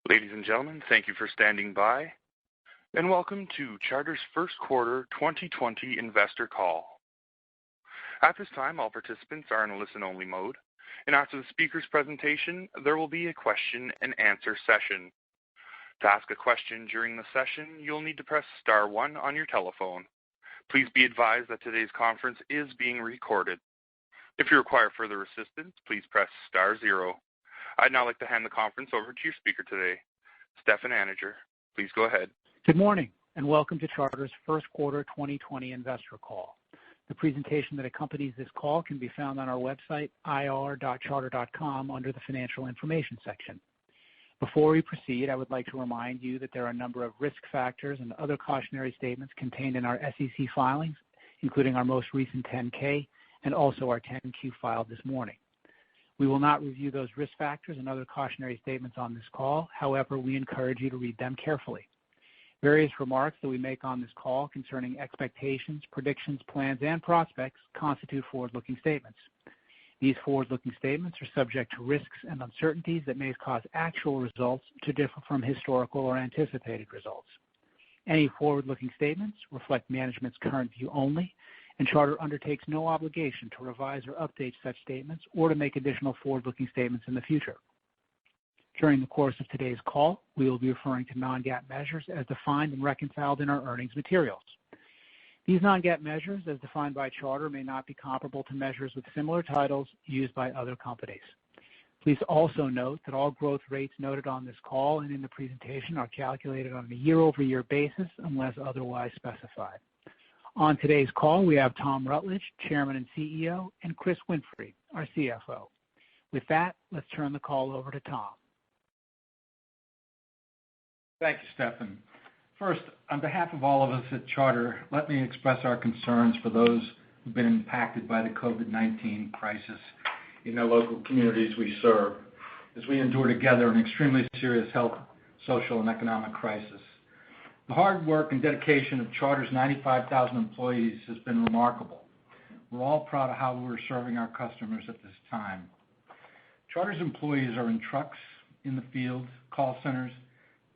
Ladies and gentlemen, thank you for standing by, and welcome to Charter's first quarter 2020 investor call. At this time, all participants are in a listen-only mode, and after the speaker's presentation, there will be a question-and-answer session. To ask a question during the session, you'll need to press star 1 on your telephone. Please be advised that today's conference is being recorded. If you require further assistance, please press star 0. I'd now like to hand the conference over to your speaker today, Stefan Anager. Please go ahead. Good morning, and welcome to Charter's first quarter 2020 investor call. The presentation that accompanies this call can be found on our website, ir.charter.com, under the Financial Information section. Before we proceed, I would like to remind you that there are a number of risk factors and other cautionary statements contained in our SEC filings, including our most recent 10-K and also our 10-Q filed this morning. We will not review those risk factors and other cautionary statements on this call. However, we encourage you to read them carefully. Various remarks that we make on this call concerning expectations, predictions, plans, and prospects constitute forward-looking statements. These forward-looking statements are subject to risks and uncertainties that may cause actual results to differ from historical or anticipated results. Any forward-looking statements reflect management's current view only, and Charter undertakes no obligation to revise or update such statements or to make additional forward-looking statements in the future. During the course of today's call, we will be referring to non-GAAP measures as defined and reconciled in our earnings materials. These non-GAAP measures, as defined by Charter, may not be comparable to measures with similar titles used by other companies. Please also note that all growth rates noted on this call and in the presentation are calculated on a year-over-year basis unless otherwise specified. On today's call, we have Tom Rutledge, Chairman and CEO, and Chris Winfrey, our CFO. With that, let's turn the call over to Tom. Thank you, Stefan. First, on behalf of all of us at Charter, let me express our concerns for those who've been impacted by the COVID-19 crisis in the local communities we serve, as we endure together an extremely serious health, social, and economic crisis. The hard work and dedication of Charter's 95,000 employees has been remarkable. We're all proud of how we're serving our customers at this time. Charter's employees are in trucks, in the field, call centers,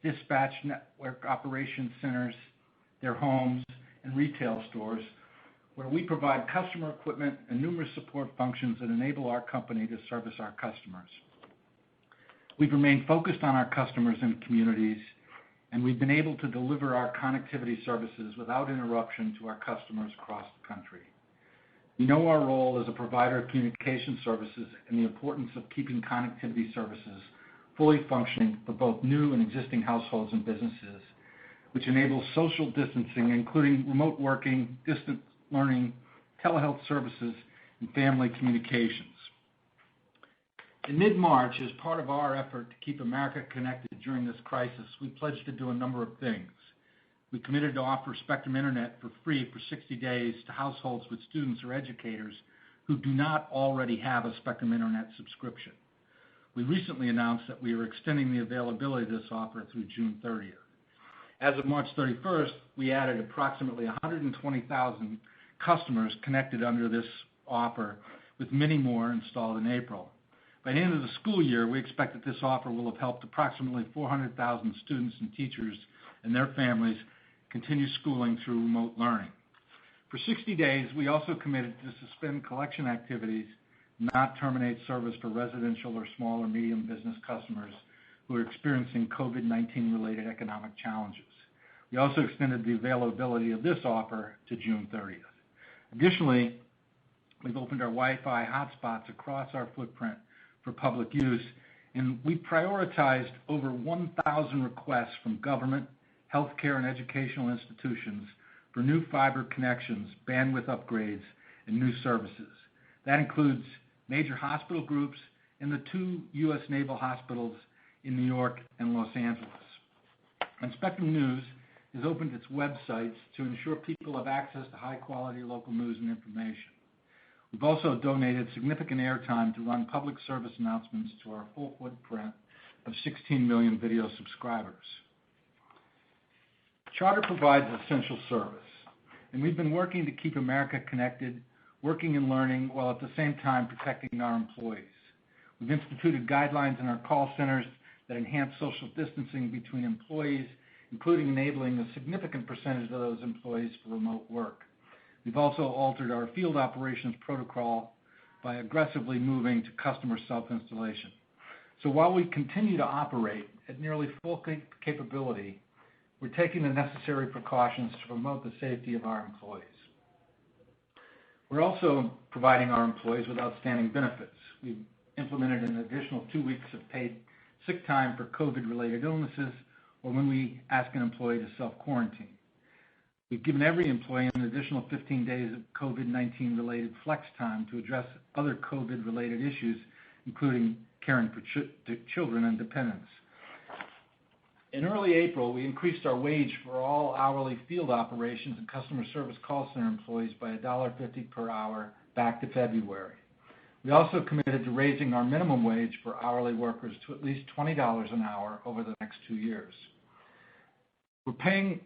dispatch network operations centers, their homes, and retail stores, where we provide customer equipment and numerous support functions that enable our company to service our customers. We've remained focused on our customers and communities, and we've been able to deliver our connectivity services without interruption to our customers across the country. We know our role as a provider of communication services and the importance of keeping connectivity services fully functioning for both new and existing households and businesses, which enables social distancing, including remote working, distance learning, telehealth services, and family communications. In mid-March, as part of our effort to keep America connected during this crisis, we pledged to do a number of things. We committed to offer Spectrum Internet for free for 60 days to households with students or educators who do not already have a Spectrum Internet subscription. We recently announced that we are extending the availability of this offer through June 30th. As of March 31st, we added approximately 120,000 customers connected under this offer, with many more installed in April. By the end of the school year, we expect that this offer will have helped approximately 400,000 students and teachers and their families continue schooling through remote learning. For 60 days, we also committed to suspend collection activities, not terminate service for residential or small or medium business customers who are experiencing COVID-19 related economic challenges. We also extended the availability of this offer to June 30th. Additionally, we've opened our Wi-Fi hotspots across our footprint for public use, and we prioritized over 1,000 requests from government, healthcare, and educational institutions for new fiber connections, bandwidth upgrades, and new services. That includes major hospital groups and the 2 U.S. naval hospitals in New York and Los Angeles. And Spectrum News has opened its websites to ensure people have access to high-quality local news and information. We've also donated significant airtime to run public service announcements to our full footprint of 16 million video subscribers. Charter provides essential service, and we've been working to keep America connected, working and learning, while at the same time protecting our employees. We've instituted guidelines in our call centers that enhance social distancing between employees, including enabling a significant percentage of those employees for remote work. We've also altered our field operations protocol by aggressively moving to customer self-installation. So while we continue to operate at nearly full capability, we're taking the necessary precautions to promote the safety of our employees. We're also providing our employees with outstanding benefits. We've implemented an additional 2 weeks of paid sick time for COVID-related illnesses or when we ask an employee to self-quarantine. We've given every employee an additional 15 days of COVID-19 related flex time to address other COVID-related issues, including caring for children and dependents. In early April, we increased our wage for all hourly field operations and customer service call center employees by $1.50 per hour back to February. We also committed to raising our minimum wage for hourly workers to at least $20 an hour over the next 2 years. We're paying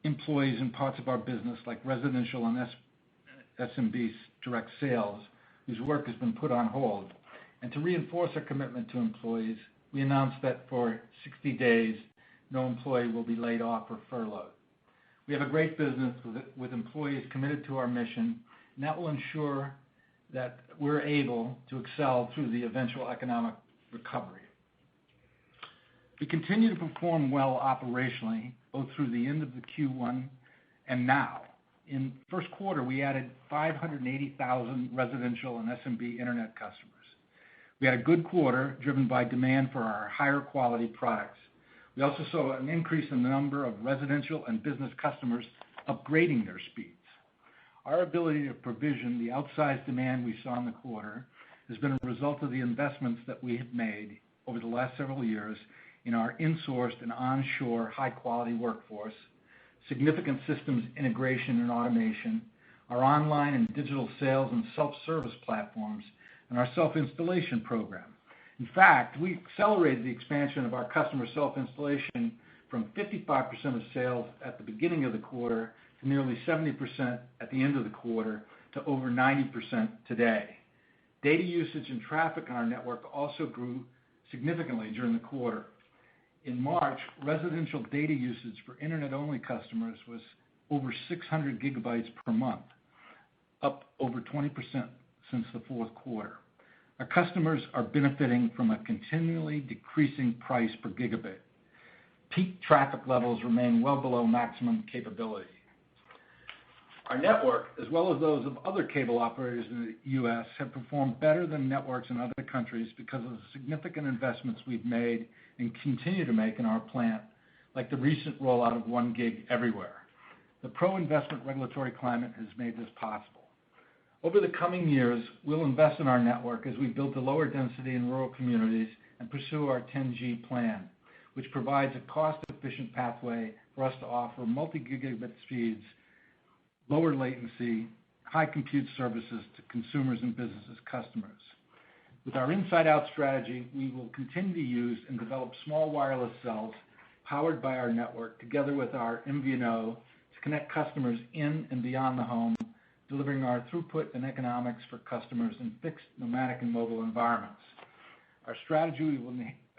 employees in parts of our business like residential and SMB direct sales, whose work has been put on hold. And to reinforce our commitment to employees, we announced that for 60 days, no employee will be laid off or furloughed. We have a great business with employees committed to our mission, and that will ensure that we're able to excel through the eventual economic recovery. We continue to perform well operationally, both through the end of the Q1 and now. In first quarter, we added 580,000 residential and SMB internet customers. We had a good quarter driven by demand for our higher quality products. We also saw an increase in the number of residential and business customers upgrading their speeds. Our ability to provision the outsized demand we saw in the quarter has been a result of the investments that we have made over the last several years in our insourced and onshore high-quality workforce, significant systems integration and automation, our online and digital sales and self-service platforms, and our self-installation program. In fact, we accelerated the expansion of our customer self-installation from 55% of sales at the beginning of the quarter to nearly 70% at the end of the quarter to over 90% today. Data usage and traffic on our network also grew significantly during the quarter. In March, residential data usage for internet-only customers was over 600 gigabytes per month, up over 20% since the fourth quarter. Our customers are benefiting from a continually decreasing price per gigabit. Peak traffic levels remain well below maximum capability. Our network, as well as those of other cable operators in the U.S., have performed better than networks in other countries because of the significant investments we've made and continue to make in our plant, like the recent rollout of 1 gig everywhere. The pro-investment regulatory climate has made this possible. Over the coming years, we'll invest in our network as we build to lower density in rural communities and pursue our 10G plan, which provides a cost-efficient pathway for us to offer multi-gigabit speeds, lower latency, high compute services to consumers and businesses customers. With our inside-out strategy, we will continue to use and develop small wireless cells powered by our network together with our MVNO to connect customers in and beyond the home, delivering our throughput and economics for customers in fixed, nomadic, and mobile environments. Our strategy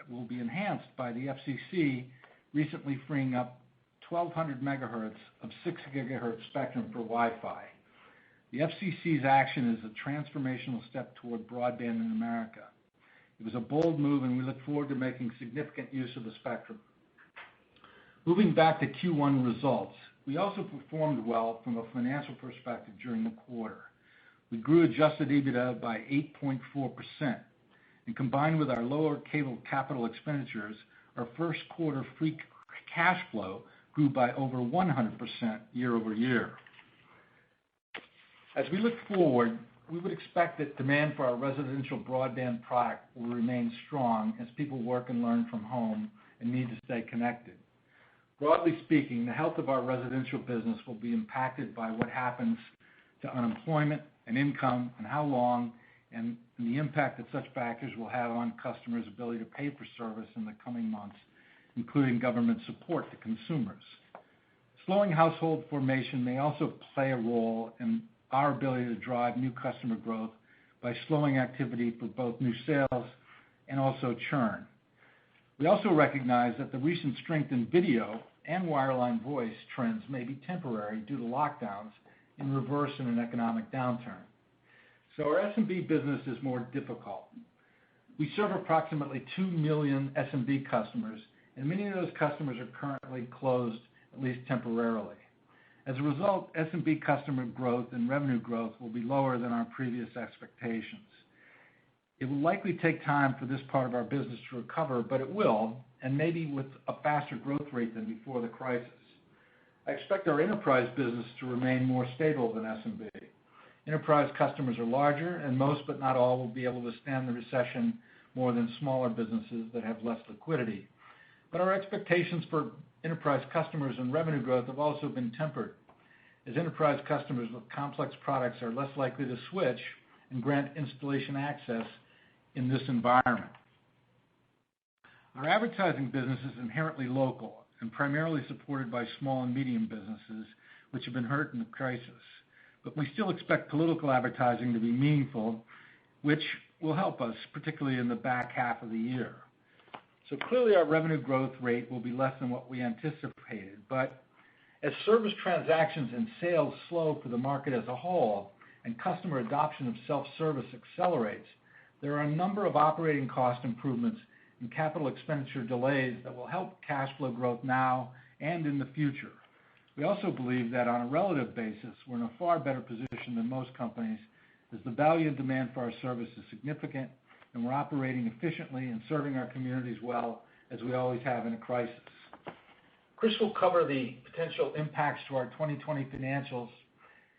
will be enhanced by the FCC recently freeing up 1,200 megahertz of 6 gigahertz spectrum for Wi-Fi. The FCC's action is a transformational step toward broadband in America. It was a bold move, and we look forward to making significant use of the spectrum. Moving back to Q1 results, we also performed well from a financial perspective during the quarter. We grew adjusted EBITDA by 8.4%, and combined with our lower cable capital expenditures, our first quarter free cash flow grew by over 100% year over year. As we look forward, we would expect that demand for our residential broadband product will remain strong as people work and learn from home and need to stay connected. Broadly speaking, the health of our residential business will be impacted by what happens to unemployment and income and how long, and the impact that such factors will have on customers' ability to pay for service in the coming months, including government support to consumers. Slowing household formation may also play a role in our ability to drive new customer growth by slowing activity for both new sales and also churn. We also recognize that the recent strength in video and wireline voice trends may be temporary due to lockdowns in reverse in an economic downturn. So our SMB business is more difficult. We serve approximately 2 million SMB customers, and many of those customers are currently closed, at least temporarily. As a result, SMB customer growth and revenue growth will be lower than our previous expectations. It will likely take time for this part of our business to recover, but it will, and maybe with a faster growth rate than before the crisis. I expect our enterprise business to remain more stable than SMB. Enterprise customers are larger, and most but not all will be able to withstand the recession more than smaller businesses that have less liquidity. But our expectations for enterprise customers and revenue growth have also been tempered, as enterprise customers with complex products are less likely to switch and grant installation access in this environment. Our advertising business is inherently local and primarily supported by small and medium businesses, which have been hurt in the crisis. But we still expect political advertising to be meaningful, which will help us, particularly in the back half of the year. So clearly our revenue growth rate will be less than what we anticipated, but as service transactions and sales slow for the market as a whole and customer adoption of self-service accelerates, there are a number of operating cost improvements and capital expenditure delays that will help cash flow growth now and in the future. We also believe that on a relative basis, we're in a far better position than most companies, as the value and demand for our service is significant, and we're operating efficiently and serving our communities well, as we always have in a crisis. Chris will cover the potential impacts to our 2020 financials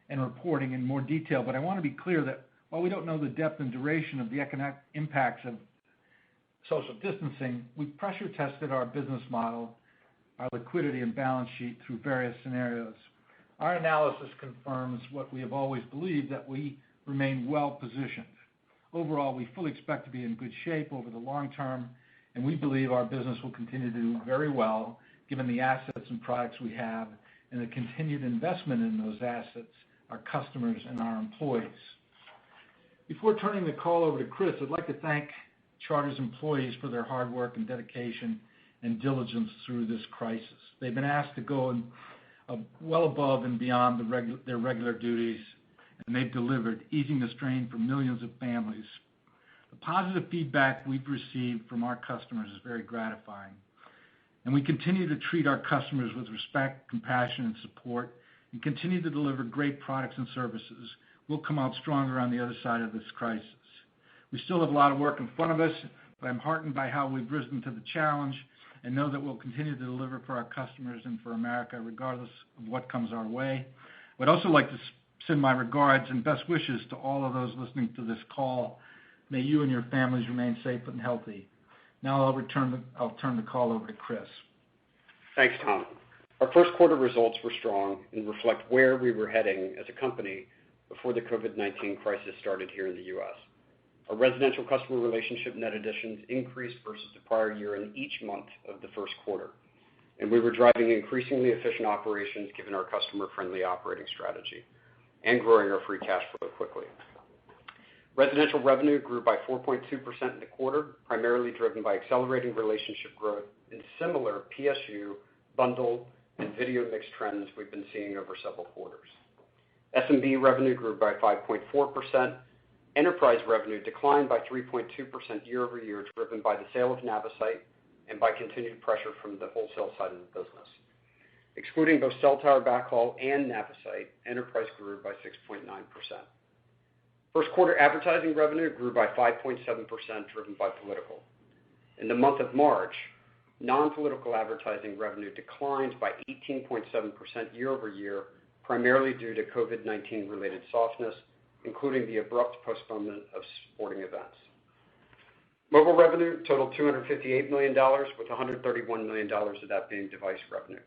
and reporting in more detail, but I want to be clear that while we don't know the depth and duration of the economic impacts of social distancing, we've pressure tested our business model, our liquidity and balance sheet through various scenarios. Our analysis confirms what we have always believed, that we remain well positioned. Overall, we fully expect to be in good shape over the long term, and we believe our business will continue to do very well given the assets and products we have and the continued investment in those assets, our customers, and our employees. Before turning the call over to Chris, I'd like to thank Charter's employees for their hard work and dedication and diligence through this crisis. They've been asked to go well above and beyond their regular duties, and they've delivered, easing the strain for millions of families. The positive feedback we've received from our customers is very gratifying, and we continue to treat our customers with respect, compassion, and support, and continue to deliver great products and services. We'll come out stronger on the other side of this crisis. We still have a lot of work in front of us, but I'm heartened by how we've risen to the challenge and know that we'll continue to deliver for our customers and for America, regardless of what comes our way. I'd also like to send my regards and best wishes to all of those listening to this call. May you and your families remain safe and healthy. Now I'll turn the call over to Chris. Thanks, Tom. Our first quarter results were strong and reflect where we were heading as a company before the COVID-19 crisis started here in the U.S. Our residential customer relationship net additions increased versus the prior year in each month of the first quarter, and we were driving increasingly efficient operations given our customer-friendly operating strategy and growing our free cash flow quickly. Residential revenue grew by 4.2% in the quarter, primarily driven by accelerating relationship growth and similar PSU, bundle, and video mix trends we've been seeing over several quarters. SMB revenue grew by 5.4%. Enterprise revenue declined by 3.2% year over year, driven by the sale of Navisite and by continued pressure from the wholesale side of the business. Excluding both cell tower backhaul and Navisite, enterprise grew by 6.9%. First quarter advertising revenue grew by 5.7%, driven by political. In the month of March, non-political advertising revenue declined by 18.7% year over year, primarily due to COVID-19 related softness, including the abrupt postponement of sporting events. Mobile revenue totaled $258 million, with $131 million of that being device revenue.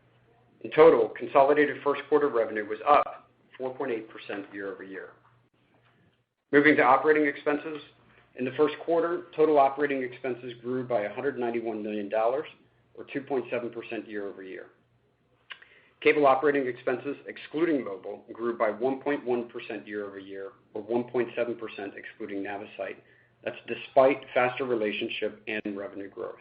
In total, consolidated first quarter revenue was up 4.8% year over year. Moving to operating expenses, in the first quarter, total operating expenses grew by $191 million, or 2.7% year over year. Cable operating expenses, excluding mobile, grew by 1.1% year over year, or 1.7% excluding Navisite. That's despite faster relationship and revenue growth.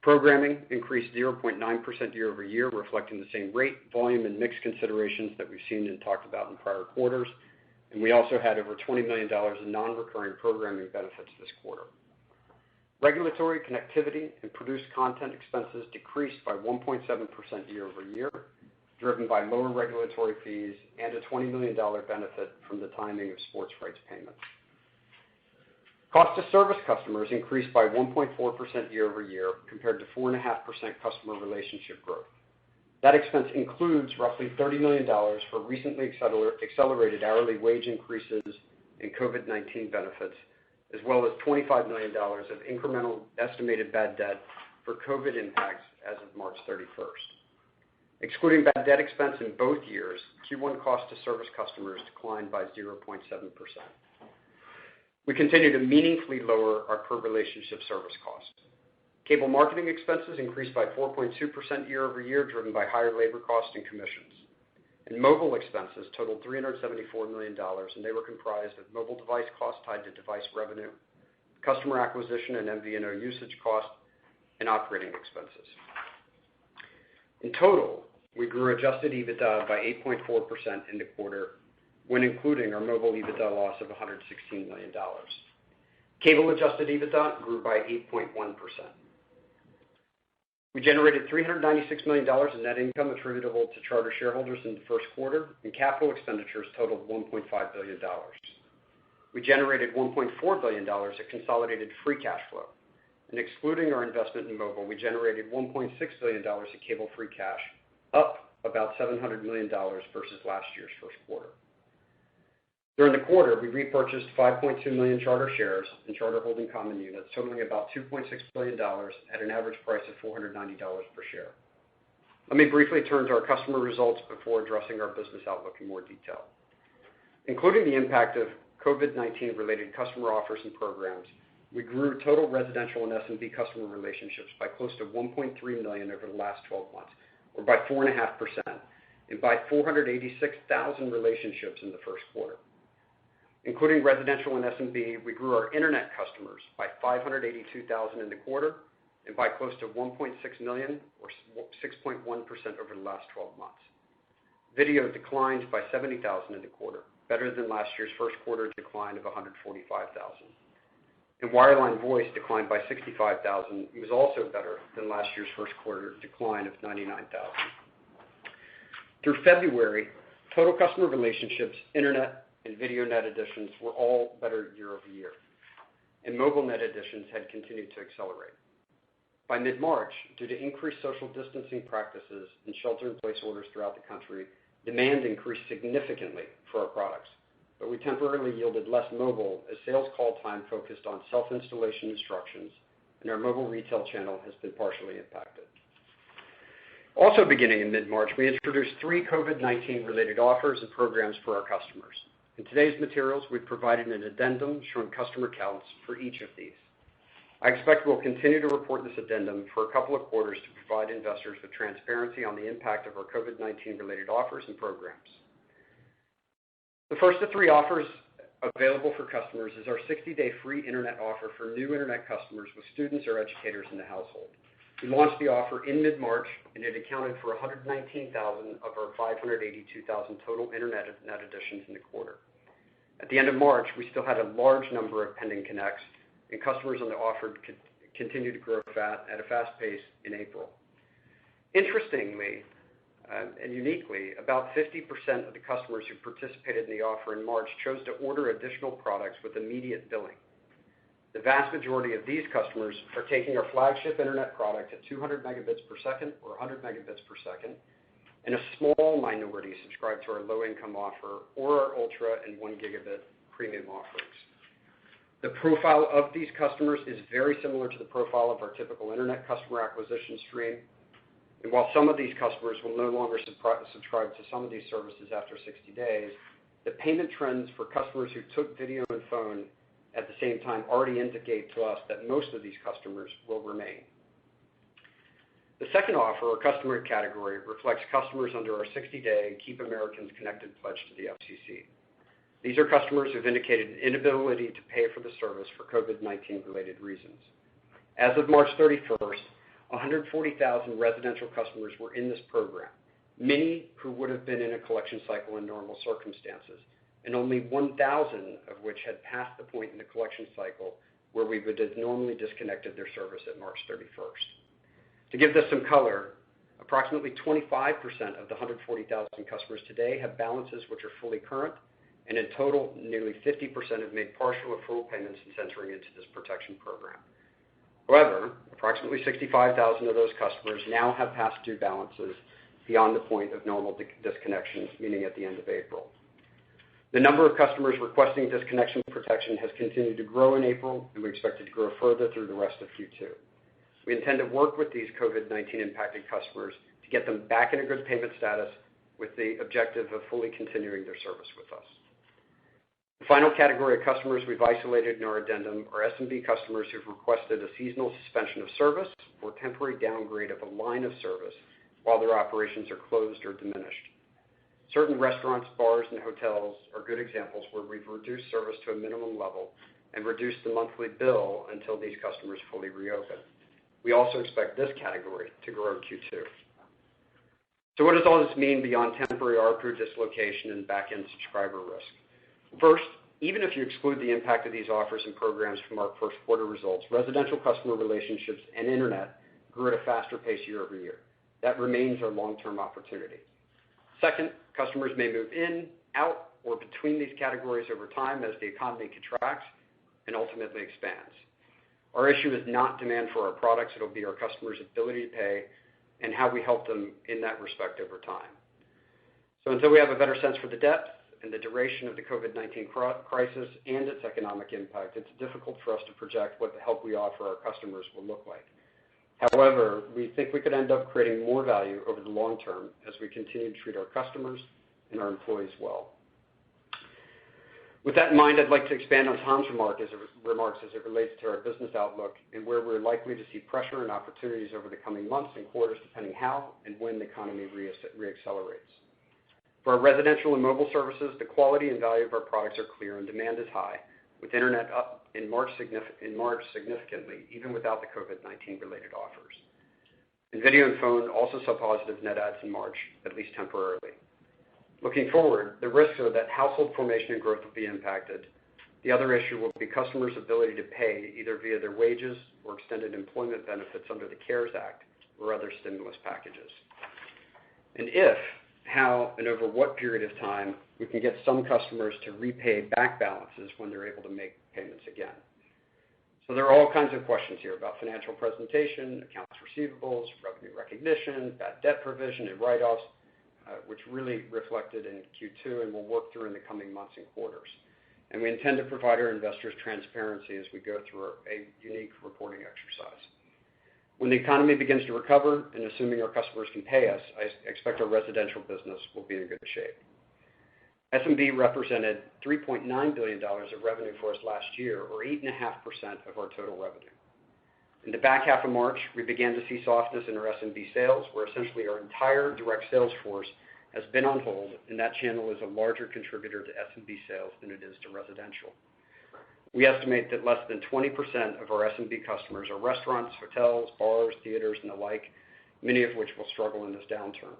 Programming increased 0.9% year over year, reflecting the same rate, volume, and mix considerations that we've seen and talked about in prior quarters. And we also had over $20 million in non-recurring programming benefits this quarter. Regulatory, connectivity, and produced content expenses decreased by 1.7% year over year, driven by lower regulatory fees and a $20 million benefit from the timing of sports rights payments. Cost to service customers increased by 1.4% year over year compared to 4.5% customer relationship growth. That expense includes roughly $30 million for recently accelerated hourly wage increases and COVID-19 benefits, as well as $25 million of incremental estimated bad debt for COVID impacts as of March 31st. Excluding bad debt expense in both years, Q1 cost to service customers declined by 0.7%. We continue to meaningfully lower our per relationship service cost. Cable marketing expenses increased by 4.2% year over year, driven by higher labor costs and commissions. And mobile expenses totaled $374 million, and they were comprised of mobile device costs tied to device revenue, customer acquisition and MVNO usage costs, and operating expenses. In total, we grew adjusted EBITDA by 8.4% in the quarter, when including our mobile EBITDA loss of $116 million. Cable adjusted EBITDA grew by 8.1%. We generated $396 million in net income attributable to Charter shareholders in the first quarter, and capital expenditures totaled $1.5 billion. We generated $1.4 billion of consolidated free cash flow, and excluding our investment in mobile, we generated $1.6 billion of cable free cash, up about $700 million versus last year's first quarter. During the quarter, we repurchased 5.2 million Charter shares and Charter holding common units, totaling about $2.6 billion at an average price of $490 per share. Let me briefly turn to our customer results before addressing our business outlook in more detail. Including the impact of COVID-19 related customer offers and programs, we grew total residential and SMB customer relationships by close to 1.3 million over the last 12 months, or by 4.5%, and by 486,000 relationships in the first quarter. Including residential and SMB, we grew our internet customers by 582,000 in the quarter and by close to 1.6 million, or 6.1% over the last 12 months. Video declined by 70,000 in the quarter, better than last year's first quarter decline of 145,000. And wireline voice declined by 65,000. It was also better than last year's first quarter decline of 99,000. Through February, total customer relationships, internet, and video net additions were all better year over year, and mobile net additions had continued to accelerate. By mid-March, due to increased social distancing practices and shelter-in-place orders throughout the country, demand increased significantly for our products, but we temporarily yielded less mobile as sales call time focused on self-installation instructions, and our mobile retail channel has been partially impacted. Also beginning in mid-March, we introduced 3 COVID-19 related offers and programs for our customers. In today's materials, we've provided an addendum showing customer counts for each of these. I expect we'll continue to report this addendum for a couple of quarters to provide investors with transparency on the impact of our COVID-19 related offers and programs. The first of 3 offers available for customers is our 60-day free internet offer for new internet customers with students or educators in the household. We launched the offer in mid-March, and it accounted for 119,000 of our 582,000 total internet net additions in the quarter. At the end of March, we still had a large number of pending connects, and customers on the offer could continue to grow at a fast pace in April. Interestingly and uniquely, about 50% of the customers who participated in the offer in March chose to order additional products with immediate billing. The vast majority of these customers are taking our flagship internet product at 200 megabits per second or 100 megabits per second, and a small minority subscribe to our low-income offer or our ultra and 1 gigabit premium offerings. The profile of these customers is very similar to the profile of our typical internet customer acquisition stream, and while some of these customers will no longer subscribe to some of these services after 60 days, the payment trends for customers who took video and phone at the same time already indicate to us that most of these customers will remain. The second offer, or customer category, reflects customers under our 60-day Keep Americans Connected pledge to the FCC. These are customers who have indicated an inability to pay for the service for COVID-19 related reasons. As of March 31st, 140,000 residential customers were in this program, many who would have been in a collection cycle in normal circumstances, and only 1,000 of which had passed the point in the collection cycle where we would have normally disconnected their service at March 31st. To give this some color, approximately 25% of the 140,000 customers today have balances which are fully current, and in total, nearly 50% have made partial or full payments since entering into this protection program. However, approximately 65,000 of those customers now have past due balances beyond the point of normal disconnection, meaning at the end of April. The number of customers requesting disconnection protection has continued to grow in April, and we expect it to grow further through the rest of Q2. We intend to work with these COVID-19 impacted customers to get them back in a good payment status with the objective of fully continuing their service with us. The final category of customers we've isolated in our addendum are SMB customers who've requested a seasonal suspension of service or temporary downgrade of a line of service while their operations are closed or diminished. Certain restaurants, bars, and hotels are good examples where we've reduced service to a minimum level and reduced the monthly bill until these customers fully reopen. We also expect this category to grow in Q2. So what does all this mean beyond temporary ARPU dislocation and back-end subscriber risk? First, even if you exclude the impact of these offers and programs from our first quarter results, residential customer relationships and internet grew at a faster pace year over year. That remains our long-term opportunity. Second, customers may move in, out, or between these categories over time as the economy contracts and ultimately expands. Our issue is not demand for our products. It'll be our customers' ability to pay and how we help them in that respect over time. So until we have a better sense for the depth and the duration of the COVID-19 crisis and its economic impact, it's difficult for us to project what the help we offer our customers will look like. However, we think we could end up creating more value over the long term as we continue to treat our customers and our employees well. With that in mind, I'd like to expand on Tom's remarks as it relates to our business outlook and where we're likely to see pressure and opportunities over the coming months and quarters, depending how and when the economy reaccelerates. For our residential and mobile services, the quality and value of our products are clear and demand is high, with internet up in March significantly, even without the COVID-19 related offers. And video and phone also saw positive net adds in March, at least temporarily. Looking forward, the risks are that household formation and growth will be impacted. The other issue will be customers' ability to pay either via their wages or extended employment benefits under the CARES Act or other stimulus packages. And if, how, and over what period of time we can get some customers to repay back balances when they're able to make payments again. So there are all kinds of questions here about financial presentation, accounts receivables, revenue recognition, bad debt provision, and write-offs, which really reflected in Q2 and will work through in the coming months and quarters. And we intend to provide our investors transparency as we go through a unique reporting exercise. When the economy begins to recover, and assuming our customers can pay us, I expect our residential business will be in good shape. SMB represented $3.9 billion of revenue for us last year, or 8.5% of our total revenue. In the back half of March, we began to see softness in our SMB sales, where essentially our entire direct sales force has been on hold, and that channel is a larger contributor to SMB sales than it is to residential. We estimate that less than 20% of our SMB customers are restaurants, hotels, bars, theaters, and the like, many of which will struggle in this downturn.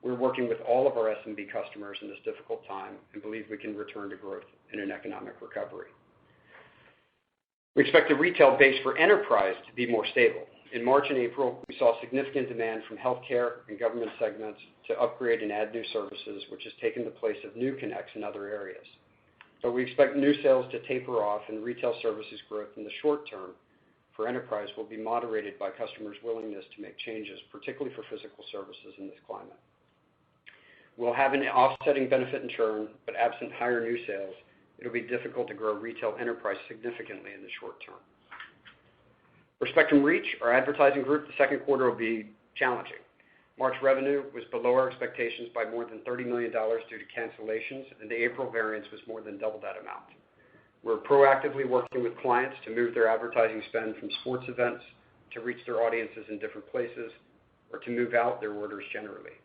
We're working with all of our SMB customers in this difficult time and believe we can return to growth in an economic recovery. We expect the retail base for enterprise to be more stable. In March and April, we saw significant demand from healthcare and government segments to upgrade and add new services, which has taken the place of new connects in other areas. But we expect new sales to taper off and retail services growth in the short term for enterprise will be moderated by customers' willingness to make changes, particularly for physical services in this climate. We'll have an offsetting benefit in churn, but absent higher new sales, it'll be difficult to grow retail enterprise significantly in the short term. For Spectrum Reach, our advertising group, the second quarter will be challenging. March revenue was below our expectations by more than $30 million due to cancellations, and the April variance was more than double that amount. We're proactively working with clients to move their advertising spend from sports events to reach their audiences in different places or to move out their orders generally.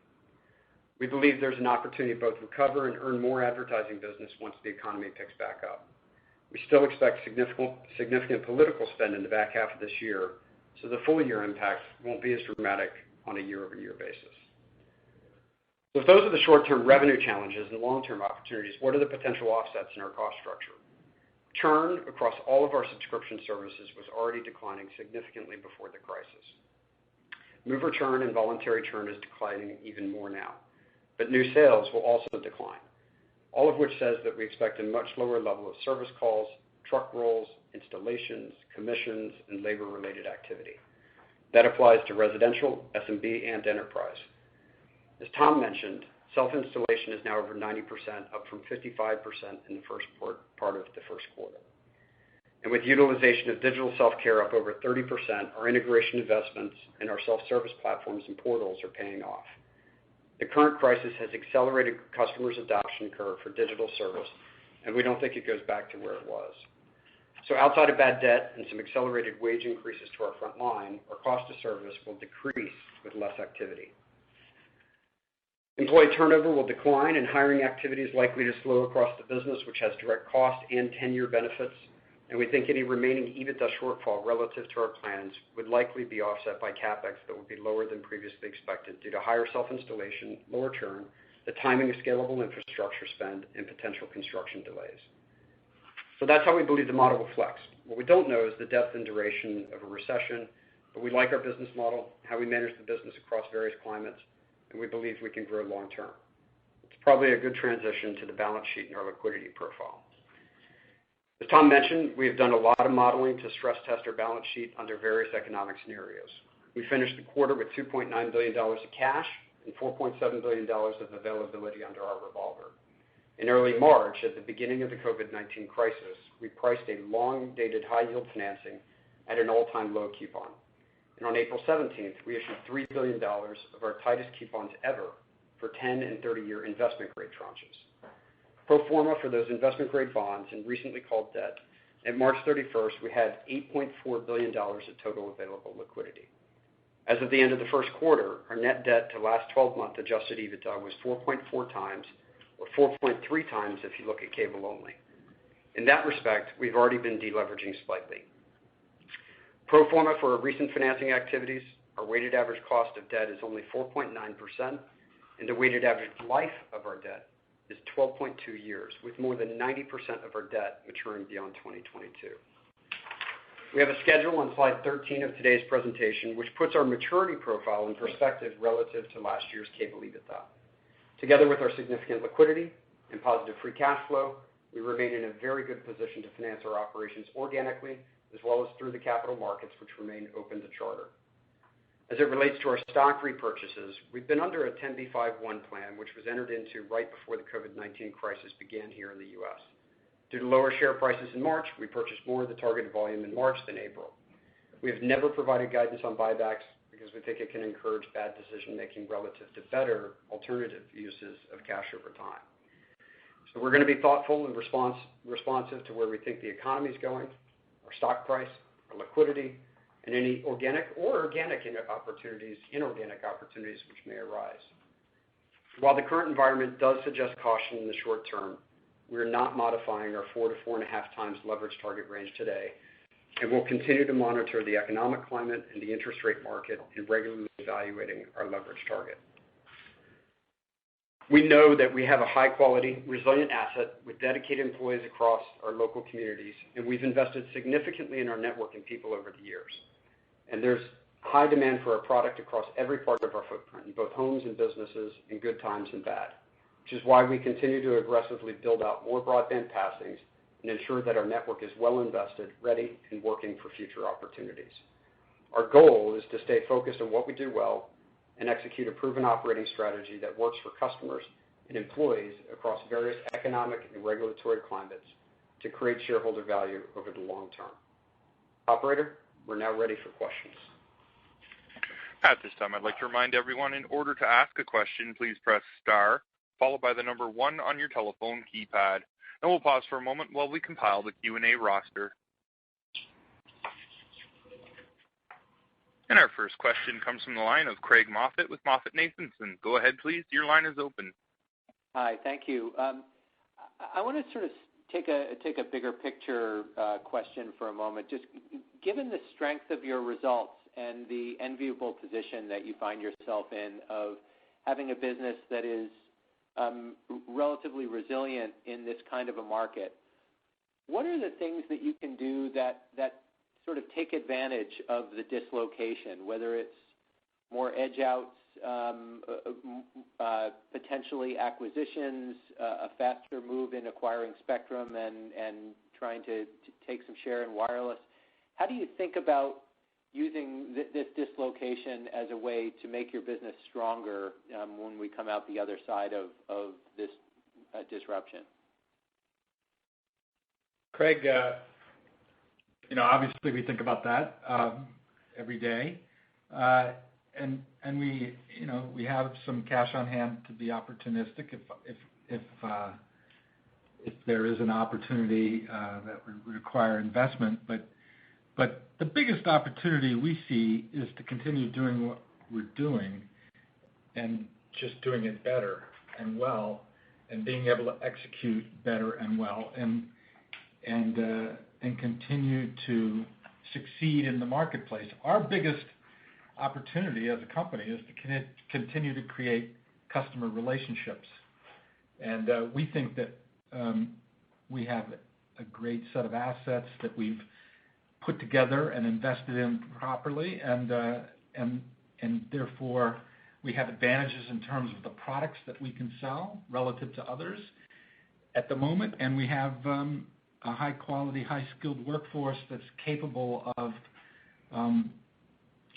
We believe there's an opportunity to both recover and earn more advertising business once the economy picks back up. We still expect significant political spend in the back half of this year, so the full year impact won't be as dramatic on a year-over-year basis. So if those are the short-term revenue challenges and long-term opportunities, what are the potential offsets in our cost structure? Churn across all of our subscription services was already declining significantly before the crisis. Mover churn and voluntary churn is declining even more now, but new sales will also decline, all of which says that we expect a much lower level of service calls, truck rolls, installations, commissions, and labor-related activity. That applies to residential, SMB, and enterprise. As Tom mentioned, self-installation is now over 90%, up from 55% in the first part of the first quarter. And with utilization of digital self-care up over 30%, our integration investments in our self-service platforms and portals are paying off. The current crisis has accelerated customers' adoption curve for digital service, and we don't think it goes back to where it was. So outside of bad debt and some accelerated wage increases to our front line, our cost of service will decrease with less activity. Employee turnover will decline, and hiring activity is likely to slow across the business, which has direct cost and tenure benefits. And we think any remaining EBITDA shortfall relative to our plans would likely be offset by CapEx that will be lower than previously expected due to higher self-installation, lower churn, the timing of scalable infrastructure spend, and potential construction delays. So that's how we believe the model will flex. What we don't know is the depth and duration of a recession, but we like our business model, how we manage the business across various climates, and we believe we can grow long term. It's probably a good transition to the balance sheet and our liquidity profile. As Tom mentioned, we have done a lot of modeling to stress test our balance sheet under various economic scenarios. We finished the quarter with $2.9 billion of cash and $4.7 billion of availability under our revolver. In early March, at the beginning of the COVID-19 crisis, we priced a long-dated high-yield financing at an all-time low coupon. And on April 17th, we issued $3 billion of our tightest coupons ever for 10 and 30-year investment-grade tranches. Pro forma for those investment-grade bonds and recently called debt, at March 31st, we had $8.4 billion of total available liquidity. As of the end of the first quarter, our net debt to last 12-month adjusted EBITDA was 4.4 times, or 4.3 times if you look at cable only. In that respect, we've already been deleveraging slightly. Pro forma for our recent financing activities, our weighted average cost of debt is only 4.9%, and the weighted average life of our debt is 12.2 years, with more than 90% of our debt maturing beyond 2022. We have a schedule on slide 13 of today's presentation, which puts our maturity profile in perspective relative to last year's cable EBITDA. Together with our significant liquidity and positive free cash flow, we remain in a very good position to finance our operations organically, as well as through the capital markets, which remain open to Charter. As it relates to our stock repurchases, we've been under a 10b5-1 plan, which was entered into right before the COVID-19 crisis began here in the U.S. Due to lower share prices in March, we purchased more of the targeted volume in March than April. We have never provided guidance on buybacks because we think it can encourage bad decision-making relative to better alternative uses of cash over time. So we're going to be thoughtful and responsive to where we think the economy is going, our stock price, our liquidity, and any organic opportunities which may arise. While the current environment does suggest caution in the short term, we are not modifying our 4 to 4.5 times leverage target range today, and we'll continue to monitor the economic climate and the interest rate market in regularly evaluating our leverage target. We know that we have a high-quality, resilient asset with dedicated employees across our local communities, and we've invested significantly in our network and people over the years. And there's high demand for our product across every part of our footprint, in both homes and businesses, in good times and bad, which is why we continue to aggressively build out more broadband passings and ensure that our network is well invested, ready, and working for future opportunities. Our goal is to stay focused on what we do well and execute a proven operating strategy that works for customers and employees across various economic and regulatory climates to create shareholder value over the long term. Operator, we're now ready for questions. At this time, I'd like to remind everyone, in order to ask a question, please press star, followed by the number 1 on your telephone keypad. And we'll pause for a moment while we compile the Q&A roster. And our first question comes from the line of Craig Moffett with MoffettNathanson. Go ahead, please. Your line is open. Hi, thank you. I want to sort of take a bigger picture question for a moment. Just given the strength of your results and the enviable position that you find yourself in of having a business that is relatively resilient in this kind of a market. What are the things that you can do that sort of take advantage of the dislocation, whether it's more edge outs, potentially acquisitions, a faster move in acquiring spectrum and trying to take some share in wireless? How do you think about using this dislocation as a way to make your business stronger when we come out the other side of this disruption? Craig, obviously we think about that every day, and we have some cash on hand to be opportunistic if there is an opportunity that would require investment. But the biggest opportunity we see is to continue doing what we're doing, and just doing it better and well, and being able to execute better and well, and continue to succeed in the marketplace. Our biggest opportunity as a company is to continue to create customer relationships, and we think that we have a great set of assets that we've put together and invested in properly, and therefore we have advantages in terms of the products that we can sell relative to others at the moment, and we have a high-quality, high-skilled workforce that's capable of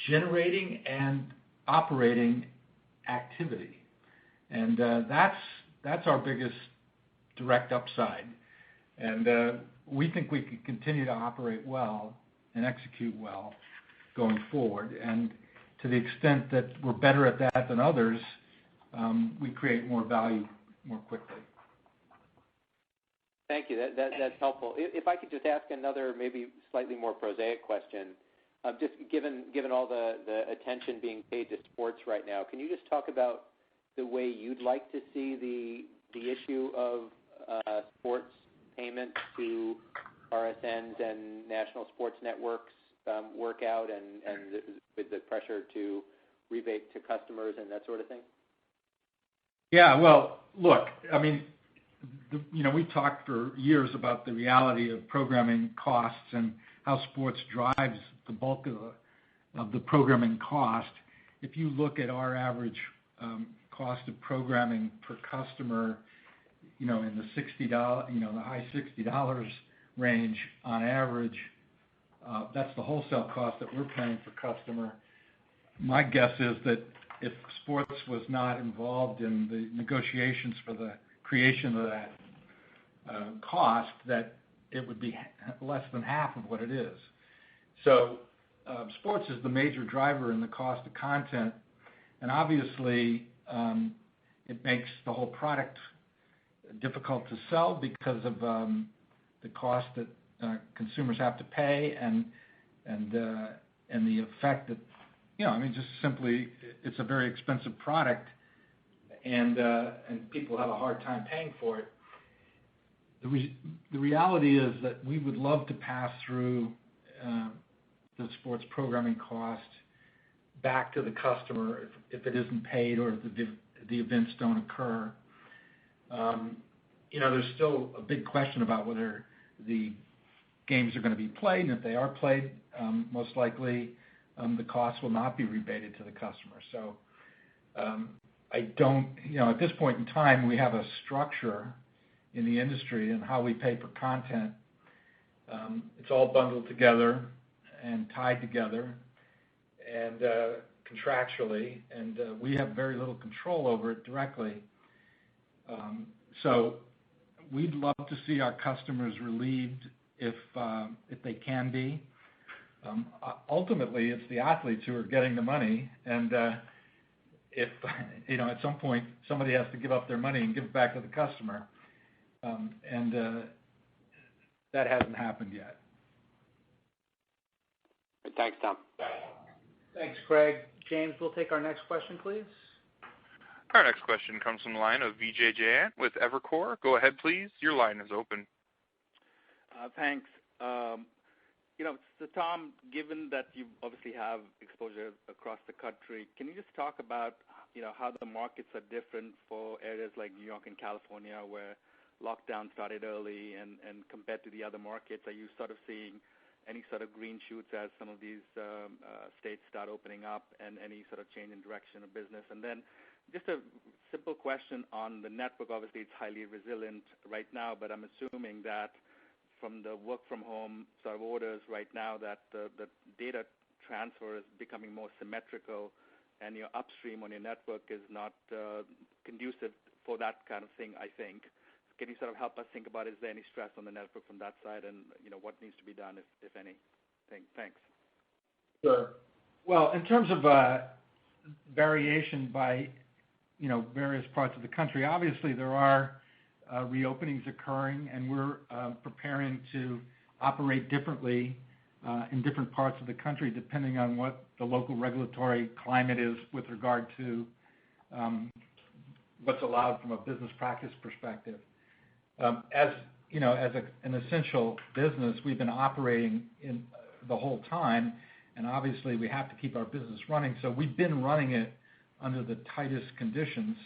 generating and operating activity, and that's our biggest direct upside. And we think we can continue to operate well and execute well going forward. And to the extent that we're better at that than others, we create more value more quickly. Thank you. That's helpful. If I could just ask another, maybe slightly more prosaic question, just given all the attention being paid to sports right now, can you just talk about the way you'd like to see the issue of sports payments to RSNs and national sports networks work out, and with the pressure to rebate to customers and that sort of thing? Yeah, well, look, I mean, we've talked for years about the reality of programming costs and how sports drives the bulk of the programming cost. If you look at our average cost of programming per customer, in the $60, the high $60 range on average, that's the wholesale cost that we're paying per customer. My guess is that if sports was not involved in the negotiations for the creation of that cost, that it would be less than half of what it is. So sports is the major driver in the cost of content, and obviously it makes the whole product difficult to sell because of the cost that consumers have to pay, and the effect that just simply it's a very expensive product, and people have a hard time paying for it. The reality is that we would love to pass through the sports programming cost back to the customer if it isn't paid or if the events don't occur. There's still a big question about whether the games are going to be played, and if they are played, most likely the cost will not be rebated to the customer. So I don't, at this point in time, we have a structure in the industry and how we pay for content. It's all bundled together and tied together and contractually, and we have very little control over it directly. So we'd love to see our customers relieved if they can be. Ultimately, it's the athletes who are getting the money, and if at some point somebody has to give up their money and give it back to the customer, and that hasn't happened yet. Thanks, Tom. Thanks, Craig. James, we'll take our next question, please. Our next question comes from the line of Vijay Jayant with Evercore. Go ahead, please. Your line is open. Thanks. So Tom, given that you obviously have exposure across the country, can you just talk about, how the markets are different for areas like New York and California where lockdown started early and compared to the other markets? Are you sort of seeing any sort of green shoots as some of these states start opening up and any sort of change in direction of business? And then just a simple question on the network. Obviously, it's highly resilient right now, but I'm assuming that from the work from home sort of orders right now that the data transfer is becoming more symmetrical and your upstream on your network is not conducive for that kind of thing, I think. Can you sort of help us think about, is there any stress on the network from that side and, what needs to be done, if anything? Thanks. Sure. Well, in terms of variation by, various parts of the country, obviously there are reopenings occurring, and we're preparing to operate differently in different parts of the country depending on what the local regulatory climate is with regard to what's allowed from a business practice perspective. As an essential business, we've been operating in the whole time, and obviously we have to keep our business running. So we've been running it under the tightest conditions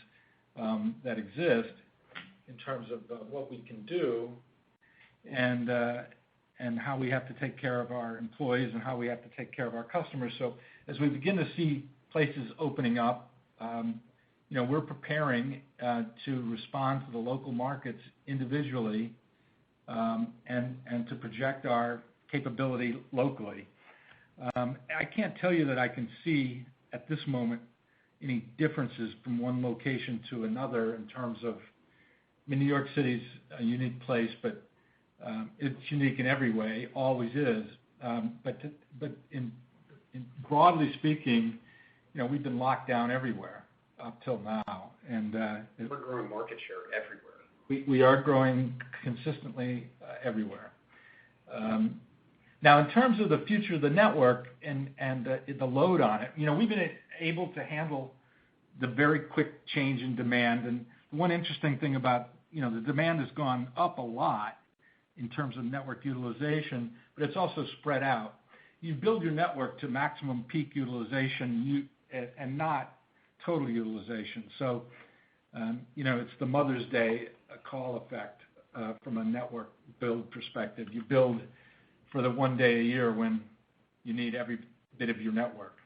that exist in terms of what we can do and how we have to take care of our employees and how we have to take care of our customers. So as we begin to see places opening up, we're preparing to respond to the local markets individually and to project our capability locally. I can't tell you that I can see at this moment any differences from one location to another in terms of, New York City's a unique place, but it's unique in every way, always is. But in broadly speaking, we've been locked down everywhere up till now, and we're growing market share everywhere. We are growing consistently everywhere. Now, in terms of the future of the network and the load on it, we've been able to handle the very quick change in demand. And one interesting thing about, the demand has gone up a lot in terms of network utilization, but it's also spread out. You build your network to maximum peak utilization and not total utilization. So, it's the Mother's Day call effect from a network build perspective. You build for the one day a year when you need every bit of your network.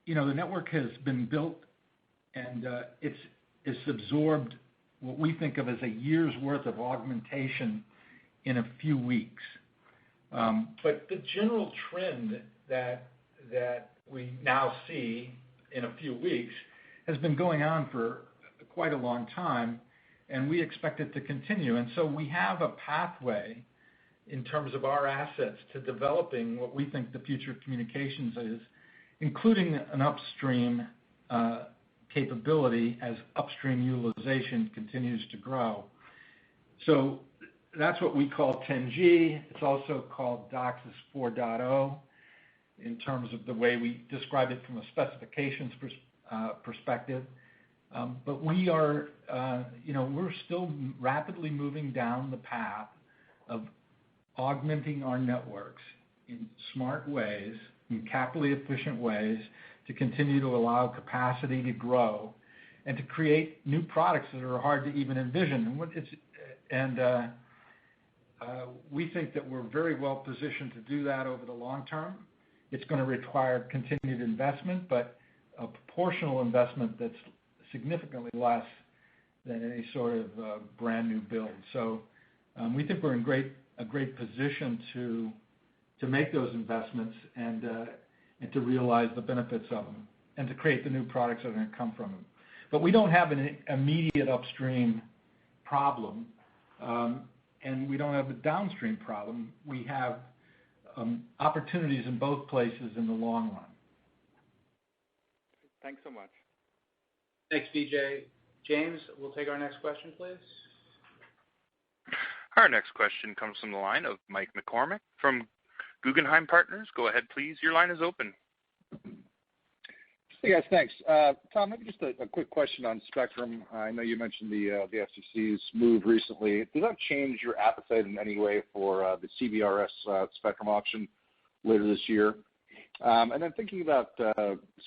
The network has been built, and it's absorbed what we think of as a year's worth of augmentation in a few weeks. But the general trend that we now see in a few weeks has been going on for quite a long time, and we expect it to continue. And so we have a pathway in terms of our assets to developing what we think the future of communications is, including an upstream capability as upstream utilization continues to grow. So that's what we call 10G. It's also called DOCSIS 4.0 in terms of the way we describe it from a specifications perspective. But we are, we're still rapidly moving down the path of augmenting our networks in smart ways, in capitally efficient ways, to continue to allow capacity to grow and to create new products that are hard to even envision. We think that we're very well positioned to do that over the long term. It's going to require continued investment, but a proportional investment that's significantly less than any sort of brand new build. So we think we're in a great position to make those investments and to realize the benefits of them and to create the new products that are going to come from them. But we don't have an immediate upstream problem, and we don't have a downstream problem. We have opportunities in both places in the long run. Thanks so much. Thanks, Vijay. James, we'll take our next question, please. Our next question comes from the line of Mike McCormick from Guggenheim Partners. Go ahead, please. Your line is open. Hey, guys, thanks. Tom, maybe just a quick question on Spectrum. I know you mentioned the FCC's move recently. Does that change your appetite in any way for the CBRS Spectrum auction later this year? And then thinking about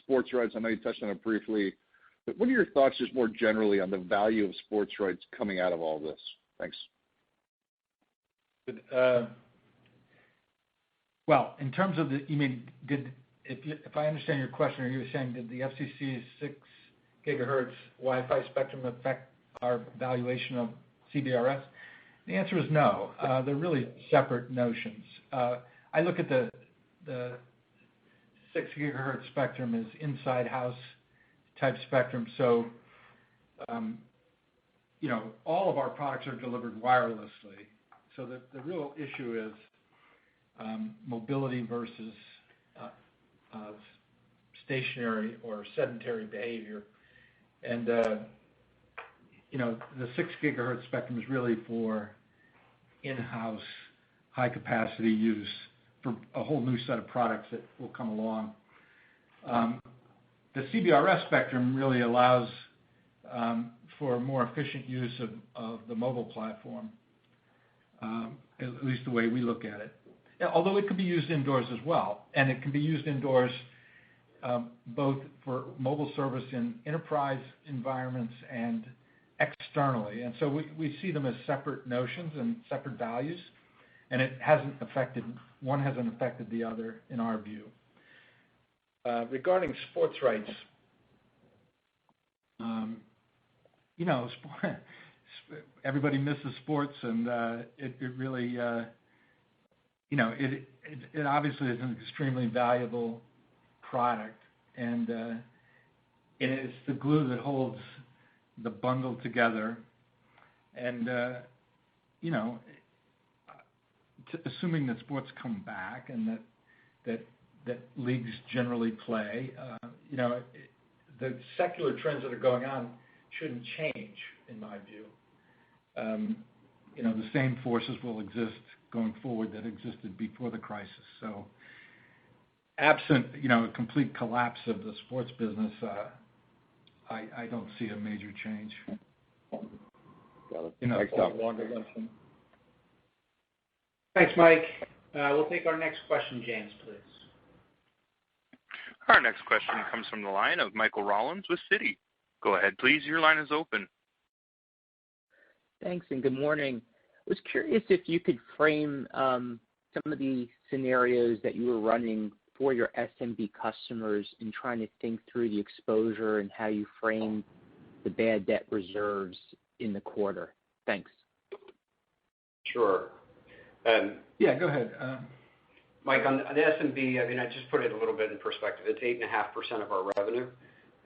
sports rights, I know you touched on it briefly, but what are your thoughts just more generally on the value of sports rights coming out of all this? Thanks. Well, in terms of if I understand your question, are you saying did the FCC's 6 gigahertz Wi-Fi spectrum affect our valuation of CBRS? The answer is no. They're really separate notions. I look at the 6 gigahertz spectrum as inside house type spectrum. So, all of our products are delivered wirelessly. So the real issue is mobility versus stationary or sedentary behavior. And, the 6 gigahertz spectrum is really for in-house high capacity use for a whole new set of products that will come along. The CBRS spectrum really allows for more efficient use of the mobile platform, at least the way we look at it. Although it can be used indoors as well, and it can be used indoors both for mobile service in enterprise environments and externally. And so we see them as separate notions and separate values, and one hasn't affected the other in our view. Regarding sports rights, everybody misses sports, and it really, it obviously is an extremely valuable product, and it's the glue that holds the bundle together. And assuming that sports come back and that leagues generally play, the secular trends that are going on shouldn't change, in my view. The same forces will exist going forward that existed before the crisis. So, absent, a complete collapse of the sports business, I don't see a major change. Got it. Thanks, Tom. Longer lesson. Thanks, Mike. We'll take our next question, James, please. Our next question comes from the line of Michael Rollins with Citi. Go ahead, please. Your line is open. Thanks, and good morning. I was curious if you could frame some of the scenarios that you were running for your SMB customers in trying to think through the exposure and how you framed the bad debt reserves in the quarter. Thanks. Sure. Yeah, go ahead. Mike, on the SMB, I just put it a little bit in perspective. It's 8.5% of our revenue,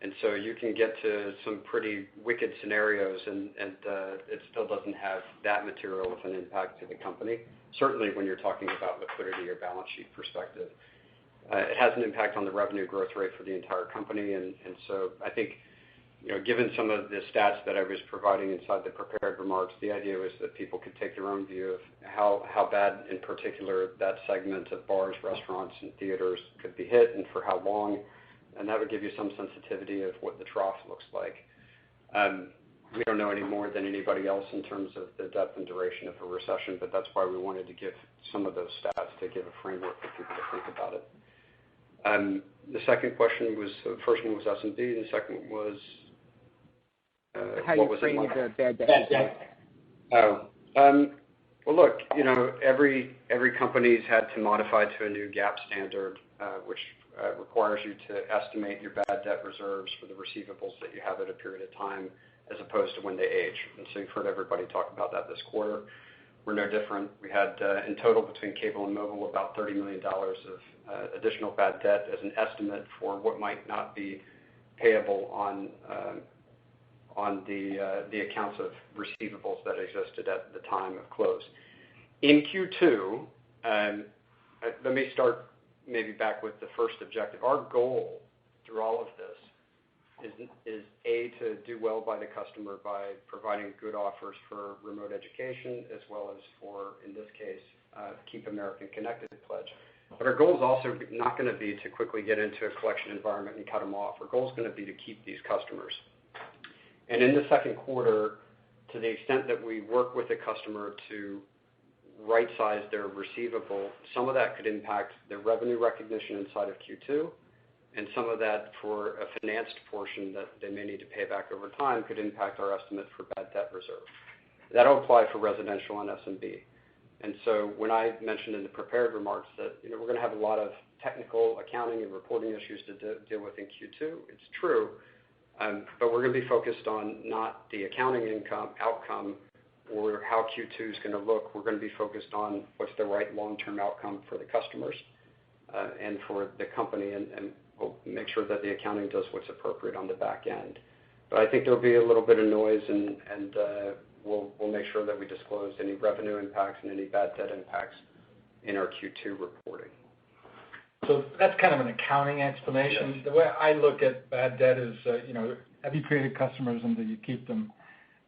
and so you can get to some pretty wicked scenarios, and it still doesn't have that material of an impact to the company, certainly when you're talking about liquidity or balance sheet perspective. It has an impact on the revenue growth rate for the entire company, and so I think, given some of the stats that I was providing inside the prepared remarks, the idea was that people could take their own view of how bad, in particular, that segment of bars, restaurants, and theaters could be hit and for how long, and that would give you some sensitivity of what the trough looks like. We don't know any more than anybody else in terms of the depth and duration of a recession, but that's why we wanted to give some of those stats to give a framework for people to think about it. The second question was, the first one was S&B, and the second one was, how what you was framed it? the bad debt. Well, look, every company's had to modify to a new GAAP standard, which requires you to estimate your bad debt reserves for the receivables that you have at a period of time, as opposed to when they age. And so you've heard everybody talk about that this quarter. We're no different. We had, in total, between cable and mobile, about $30 million of additional bad debt as an estimate for what might not be payable on the accounts of receivables that existed at the time of close. In Q2, let me start maybe back with the first objective. Our goal through all of this is to do well by the customer by providing good offers for remote education, as well as for, in this case, Keep American Connected pledge. But our goal is also not going to be to quickly get into a collection environment and cut them off. Our goal is going to be to keep these customers. And in the second quarter, to the extent that we work with a customer to right-size their receivable, some of that could impact their revenue recognition inside of Q2, and some of that for a financed portion that they may need to pay back over time could impact our estimate for bad debt reserve. That'll apply for residential and SMB. And so when I mentioned in the prepared remarks that we're going to have a lot of technical accounting and reporting issues to deal with in Q2, it's true, but we're going to be focused on not the accounting outcome or how Q2 is going to look. We're going to be focused on what's the right long-term outcome for the customers and for the company, and we'll make sure that the accounting does what's appropriate on the back end. But I think there'll be a little bit of noise, and we'll make sure that we disclose any revenue impacts and any bad debt impacts in our Q2 reporting. So that's kind of an accounting explanation. Yes. The way I look at bad debt is, have you created customers and do you keep them,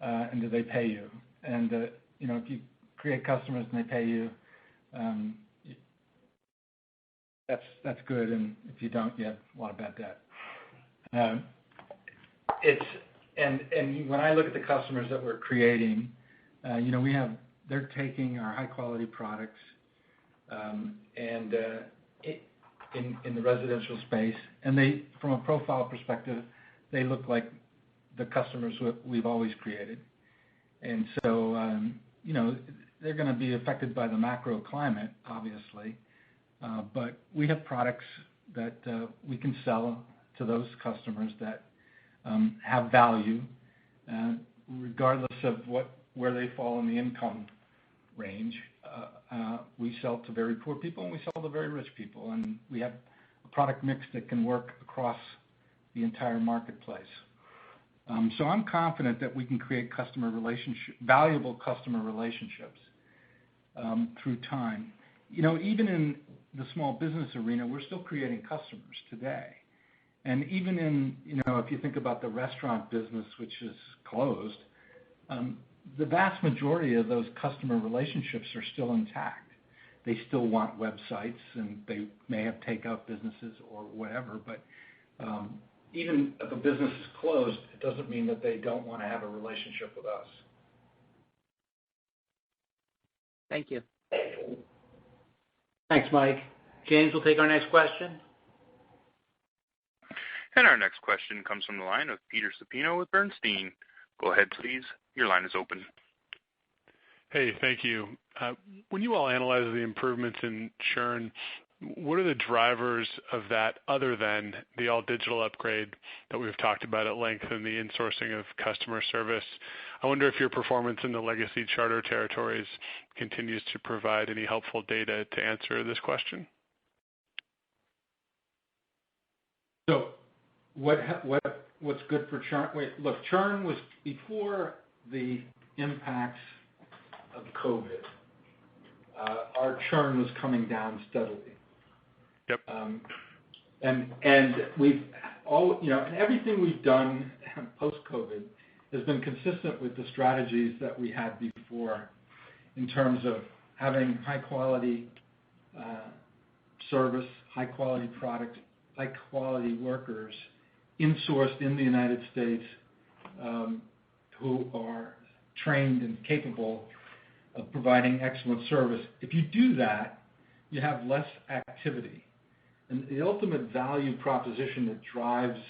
and do they pay you? And if you create customers and they pay you, that's good. And if you don't, you have a lot of bad debt. And when I look at the customers that we're creating, they're taking our high quality products, and in the residential space, and they, from a profile perspective, they look like the customers we've always created. And so, they're going to be affected by the macro climate, obviously, but we have products that we can sell to those customers that have value, regardless of where they fall in the income range. We sell to very poor people and we sell to very rich people, and we have a product mix that can work across the entire marketplace. So I'm confident that we can create valuable customer relationships through time. Even in the small business arena, we're still creating customers today. And even in, if you think about the restaurant business, which is closed, the vast majority of those customer relationships are still intact. They still want websites, and they may have takeout businesses or whatever, but even if a business is closed, it doesn't mean that they don't want to have a relationship with us. Thank you. Thanks, Mike. James, we'll take our next question. And our next question comes from the line of Peter Supino with Bernstein. Go ahead, please. Your line is open. Hey, thank you. When you all analyze the improvements in churn, what are the drivers of that other than the all-digital upgrade that we've talked about at length and the insourcing of customer service? I wonder if your performance in the legacy Charter territories continues to provide any helpful data to answer this question. So what's good for churn? Look, churn was before the impacts of COVID. Our churn was coming down steadily. Yep. And we've and everything we've done post-COVID has been consistent with the strategies that we had before, in terms of having high quality service, high quality product, high quality workers insourced in the United States, who are trained and capable of providing excellent service. If you do that, you have less activity. And the ultimate value proposition that drives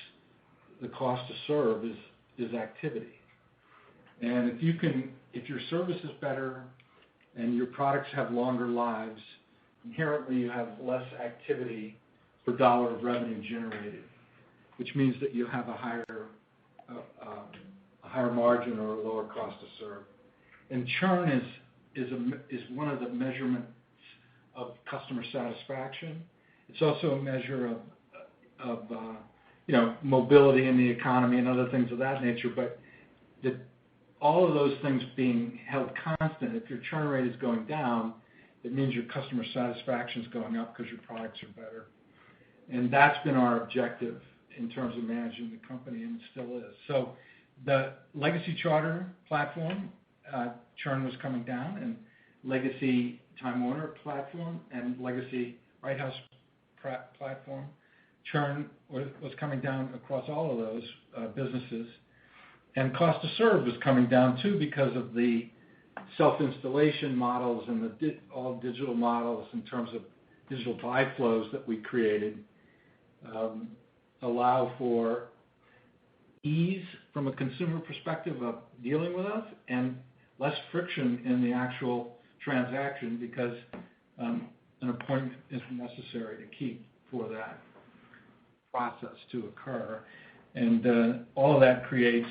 the cost to serve is activity. And if your service is better and your products have longer lives, inherently you have less activity per dollar of revenue generated, which means that you have a higher margin or a lower cost to serve. And churn is one of the measurements of customer satisfaction. It's also a measure of mobility in the economy and other things of that nature. But all of those things being held constant, if your churn rate is going down, it means your customer satisfaction is going up because your products are better. And that's been our objective in terms of managing the company, and it still is. So the legacy Charter platform, churn was coming down, and legacy Time Warner platform and legacy Bright House platform. Churn was coming down across all of those businesses. And cost to serve was coming down too because of the self-installation models and the all digital models in terms of digital buy flows that we created allow for ease from a consumer perspective of dealing with us and less friction in the actual transaction because an appointment isn't necessary to keep for that process to occur. And all of that creates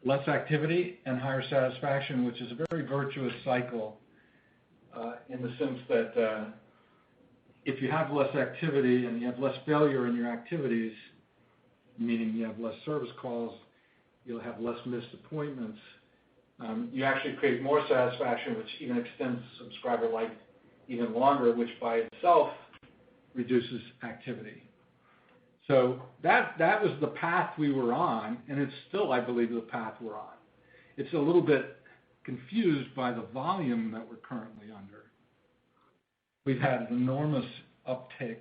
less activity and higher satisfaction, which is a very virtuous cycle in the sense that if you have less activity and you have less failure in your activities, meaning you have less service calls, you'll have less missed appointments, you actually create more satisfaction, which even extends subscriber life even longer, which by itself reduces activity. So that was the path we were on, and it's still, I believe, the path we're on. It's a little bit confused by the volume that we're currently under. We've had an enormous uptick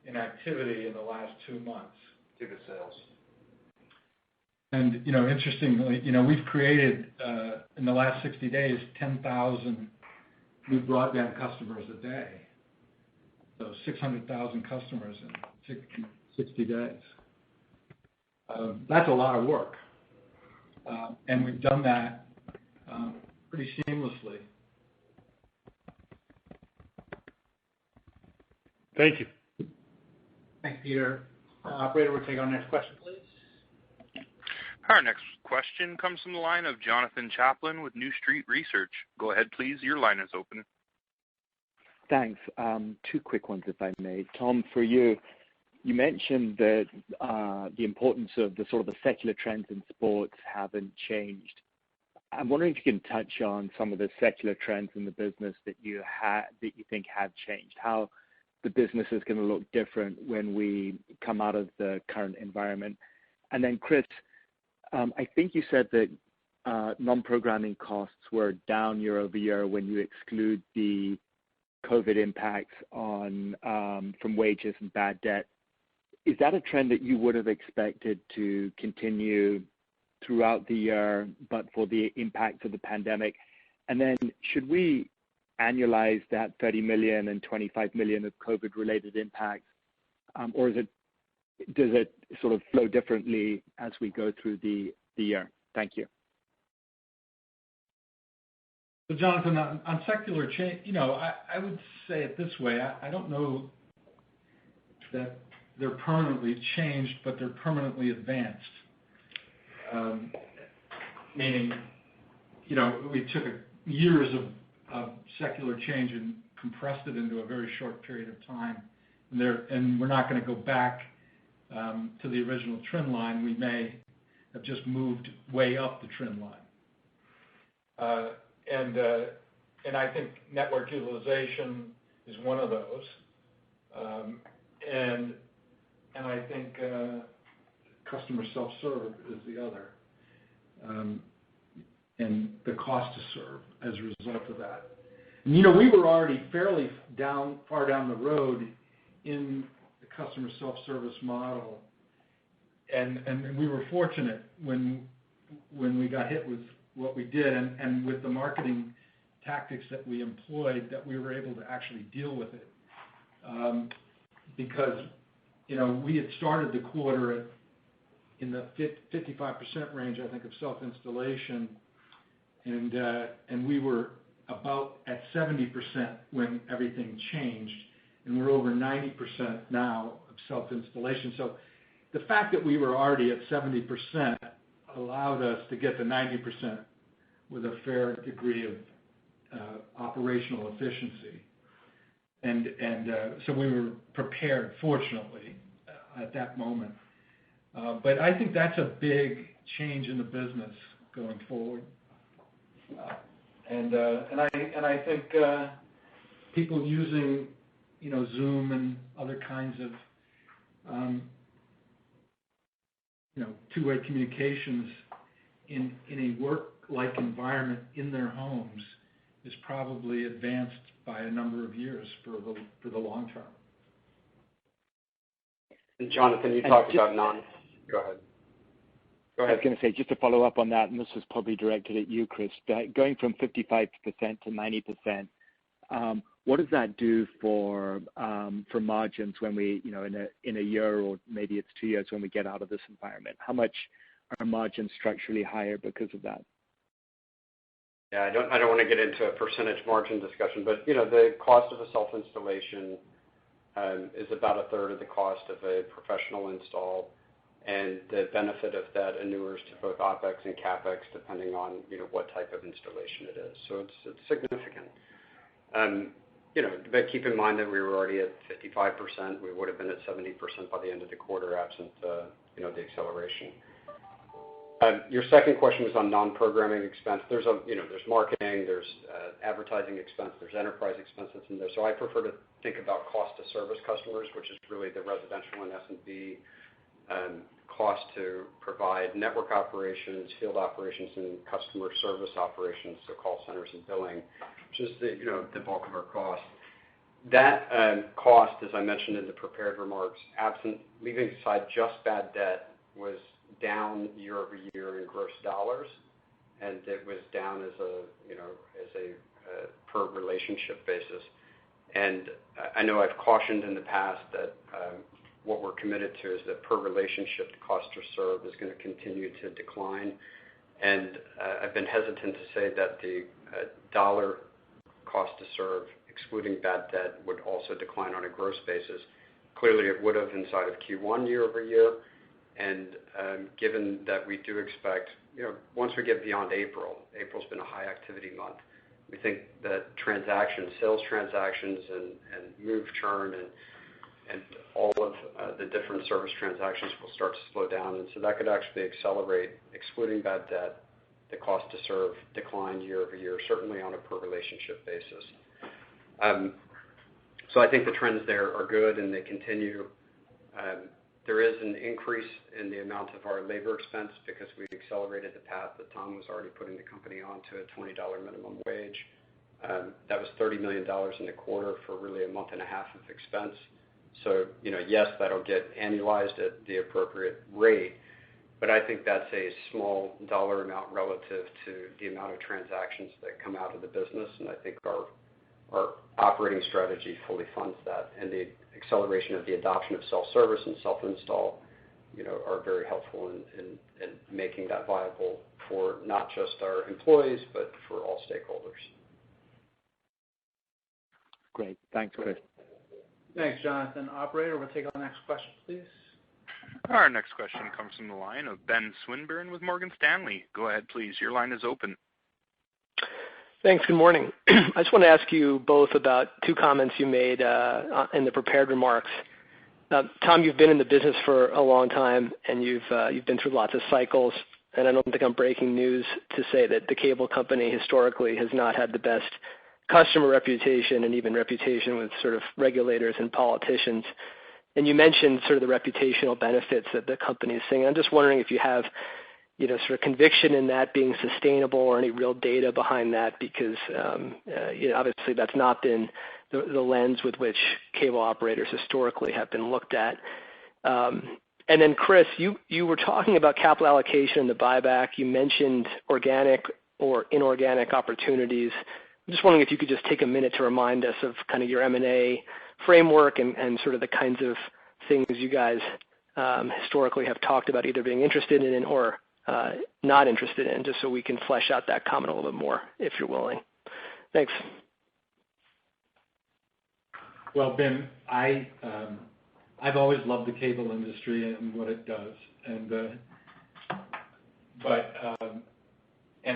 in activity in the last 2 months. Ticket sales. And, interestingly, we've created, in the last 60 days, 10,000 new broadband customers a day. So 600,000 customers in 60 days. That's a lot of work. And we've done that pretty seamlessly. Thank you. Thanks, Peter. Operator, we'll take our next question, please. Our next question comes from the line of Jonathan Chaplin with New Street Research. Go ahead, please. Your line is open. Thanks. 2 quick ones, if I may. Tom, for you, you mentioned that the importance of the sort of the secular trends in sports haven't changed. I'm wondering if you can touch on some of the secular trends in the business that you think have changed, how the business is going to look different when we come out of the current environment. And then, Chris, I think you said that non-programming costs were down year over year when you exclude the COVID impacts on from wages and bad debt. Is that a trend that you would have expected to continue throughout the year, but for the impacts of the pandemic? And then should we annualize that 30 million and 25 million of COVID-related impacts, or does it sort of flow differently as we go through the year? Thank you. So, Jonathan, on secular change, I would say it this way. I don't know that they're permanently changed, but they're permanently advanced. Meaning, we took years of secular change and compressed it into a very short period of time. And we're not going to go back to the original trend line. We may have just moved way up the trend line. And I think network utilization is one of those. And I think customer self-serve is the other. And the cost to serve as a result of that. And, we were already fairly far down the road in the customer self-service model. And we were fortunate when we got hit with what we did and with the marketing tactics that we employed, that we were able to actually deal with it. Because, we had started the quarter in the 55% range, I think, of self-installation. And we were about at 70% when everything changed. And we're over 90% now of self-installation. So the fact that we were already at 70% allowed us to get to 90% with a fair degree of operational efficiency. And so we were prepared, fortunately, at that moment. But I think that's a big change in the business going forward. And I think people using, Zoom and other kinds of, two-way communications in a work-like environment in their homes is probably advanced by a number of years for the long term. And Jonathan, you talked about Go ahead. I was going to say, just to follow up on that, and this was probably directed at you, Chris, going from 55% to 90%, what does that do for margins when we, in a year or maybe it's 2 years when we get out of this environment? How much are margins structurally higher because of that? Yeah, I don't want to get into a percentage margin discussion, but the cost of a self-installation is about a third of the cost of a professional install, and the benefit of that inures to both OpEx and CapEx depending on what type of installation it is. So it's significant. But keep in mind that we were already at 55%. We would have been at 70% by the end of the quarter absent the acceleration. Your second question was on non-programming expense. There's marketing, there's advertising expense, there's enterprise expenses in there. So I prefer to think about cost to service customers, which is really the residential and S&B cost to provide network operations, field operations, and customer service operations, so call centers and billing, which is the bulk of our cost. That cost, as I mentioned in the prepared remarks, leaving aside just bad debt, was down year over year in gross dollars, and it was down as a per relationship basis. And I know I've cautioned in the past that what we're committed to is that per relationship the cost to serve is going to continue to decline. And I've been hesitant to say that the dollar cost to serve, excluding bad debt, would also decline on a gross basis. Clearly it would have inside of Q1 year over year. And given that we do expect, once we get beyond April's been a high activity month, we think that sales transactions and move churn and all of the different service transactions will start to slow down. And so that could actually accelerate, excluding bad debt, the cost to serve decline year over year, certainly on a per relationship basis. So I think the trends there are good and they continue. There is an increase in the amount of our labor expense because we accelerated the path that Tom was already putting the company on to a $20 minimum wage. That was $30 million in the quarter for really a month and a half of expense. So, yes, that'll get annualized at the appropriate rate, but I think that's a small dollar amount relative to the amount of transactions that come out of the business, and I think our operating strategy fully funds that, and the acceleration of the adoption of self-service and self-install, are very helpful in making that viable for not just our employees, but for all stakeholders. Great. Thanks, Chris. Thanks, Jonathan. Operator, we'll take our next question, please. Our next question comes from the line of Ben Swinburne with Morgan Stanley. Go ahead, please. Your line is open. Thanks. Good morning. I just want to ask you both about two comments you made in the prepared remarks. Tom, you've been in the business for a long time, and you've been through lots of cycles, and I don't think I'm breaking news to say that the cable company historically has not had the best customer reputation and even reputation with sort of regulators and politicians. And you mentioned sort of the reputational benefits that the company is seeing. I'm just wondering if you have sort of conviction in that being sustainable or any real data behind that, because obviously that's not been the lens with which cable operators historically have been looked at. And then, Chris, you were talking about capital allocation and the buyback. You mentioned organic or inorganic opportunities. I'm just wondering if you could just take a minute to remind us of kind of your M&A framework and sort of the kinds of things you guys historically have talked about either being interested in or not interested in, just so we can flesh out that comment a little bit more, if you're willing. Thanks. Well, Ben, I've always loved the cable industry and what it does, and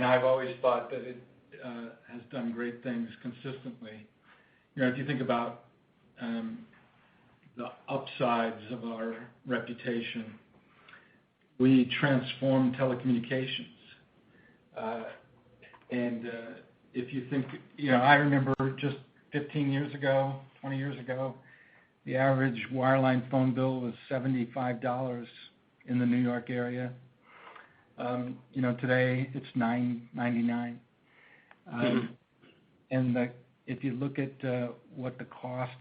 I've always thought that it has done great things consistently. If you think about the upsides of our reputation, we transformed telecommunications. And if you think, I remember just 15 years ago, 20 years ago, the average wireline phone bill was $75 in the New York area. Today it's $9.99. And if you look at what the cost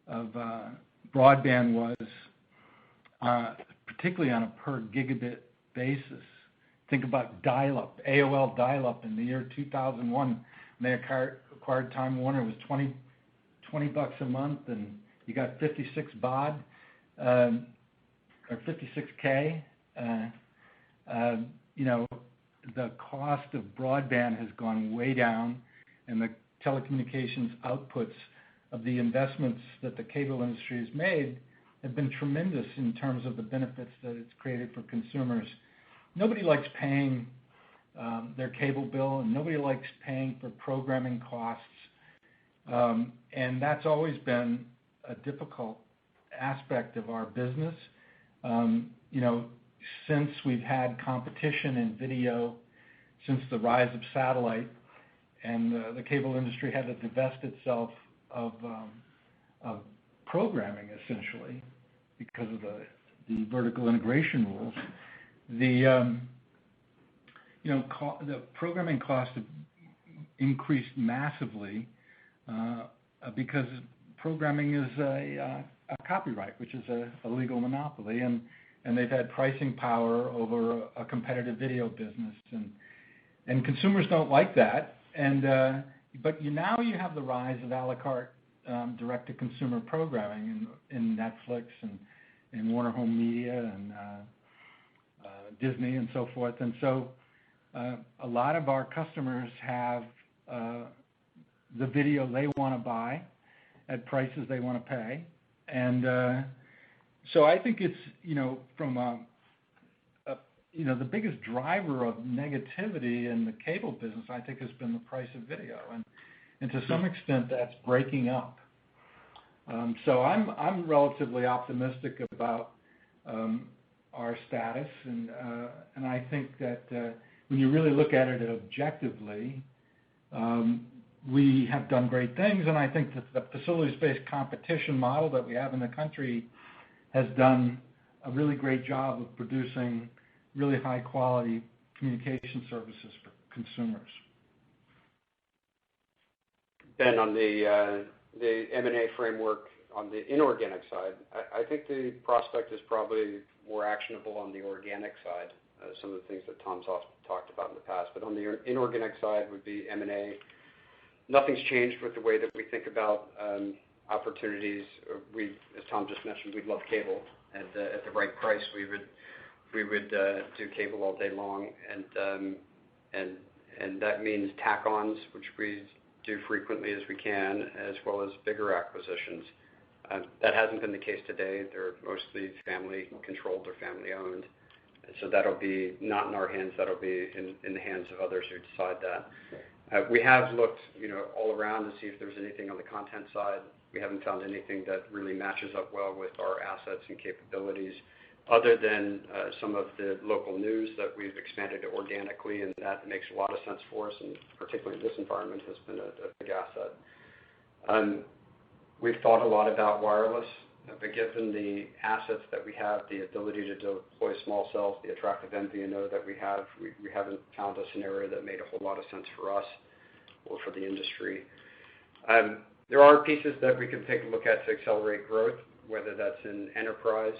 of broadband was, particularly on a per gigabit basis. Think about dial-up, AOL dial-up in the year 2001. When they acquired Time Warner, it was $20 a month, and you got 56 baud or 56K. The cost of broadband has gone way down, and the telecommunications outputs of the investments that the cable industry has made have been tremendous in terms of the benefits that it's created for consumers. Nobody likes paying their cable bill, and nobody likes paying for programming costs, and that's always been a difficult aspect of our business. Since we've had competition in video, since the rise of satellite, and the cable industry had to divest itself of programming essentially because of the vertical integration rules. The programming costs have increased massively because programming is a copyright, which is a legal monopoly, and they've had pricing power over a competitive video business, and consumers don't like that. But now you have the rise of a la carte direct-to-consumer programming in Netflix and Warner Home Media and Disney and so forth. And so a lot of our customers have the video they want to buy at prices they want to pay. And so I think it's, from the biggest driver of negativity in the cable business, I think, has been the price of video. And to some extent, that's breaking up. So I'm relatively optimistic about our status, and I think that when you really look at it objectively, we have done great things, and I think that the facilities-based competition model that we have in the country has done a really great job of producing really high-quality communication services for consumers. Ben, on the M&A framework on the inorganic side, I think the prospect is probably more actionable on the organic side, some of the things that Tom's talked about in the past. But on the inorganic side would be M&A. Nothing's changed with the way that we think about opportunities. As Tom just mentioned, we'd love cable, and at the right price, we would do cable all day long, and that means tack-ons, which we do frequently as we can, as well as bigger acquisitions. That hasn't been the case today. They're mostly family-controlled or family-owned, and so that'll be not in our hands. That'll be in the hands of others who decide that. We have looked, all around to see if there's anything on the content side. We haven't found anything that really matches up well with our assets and capabilities, other than some of the local news that we've expanded organically, and that makes a lot of sense for us, and particularly in this environment has been a big asset. We've thought a lot about wireless, but given the assets that we have, the ability to deploy small cells, the attractive MVNO that we have, we haven't found a scenario that made a whole lot of sense for us or for the industry. There are pieces that we can take a look at to accelerate growth, whether that's in enterprise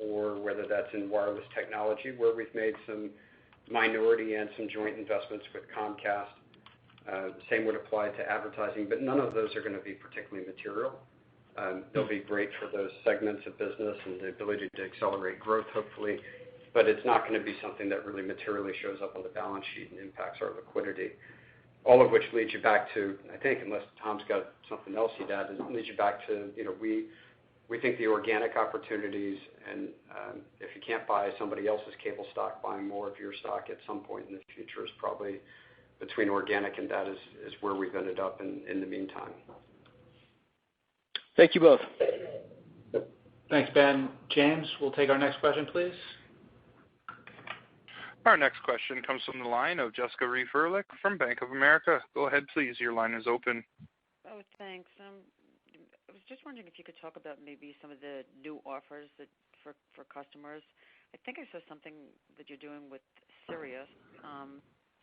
or whether that's in wireless technology, where we've made some minority and some joint investments with Comcast. Same would apply to advertising, but none of those are going to be particularly material. They'll be great for those segments of business and the ability to accelerate growth, hopefully, but it's not going to be something that really materially shows up on the balance sheet and impacts our liquidity. All of which leads you back to, I think, unless Tom's got something else he'd add, it leads you back to, we think the organic opportunities, and if you can't buy somebody else's cable stock, buying more of your stock at some point in the future is probably between organic and that is where we've ended up in the meantime. Thank you both. Thanks, Ben. James, we'll take our next question, please. Our next question comes from the line of Jessica Reif Ehrlich from Bank of America. Go ahead, please. Your line is open. Oh, thanks. I was just wondering if you could talk about maybe some of the new offers that for customers. I think I saw something that you're doing with Sirius.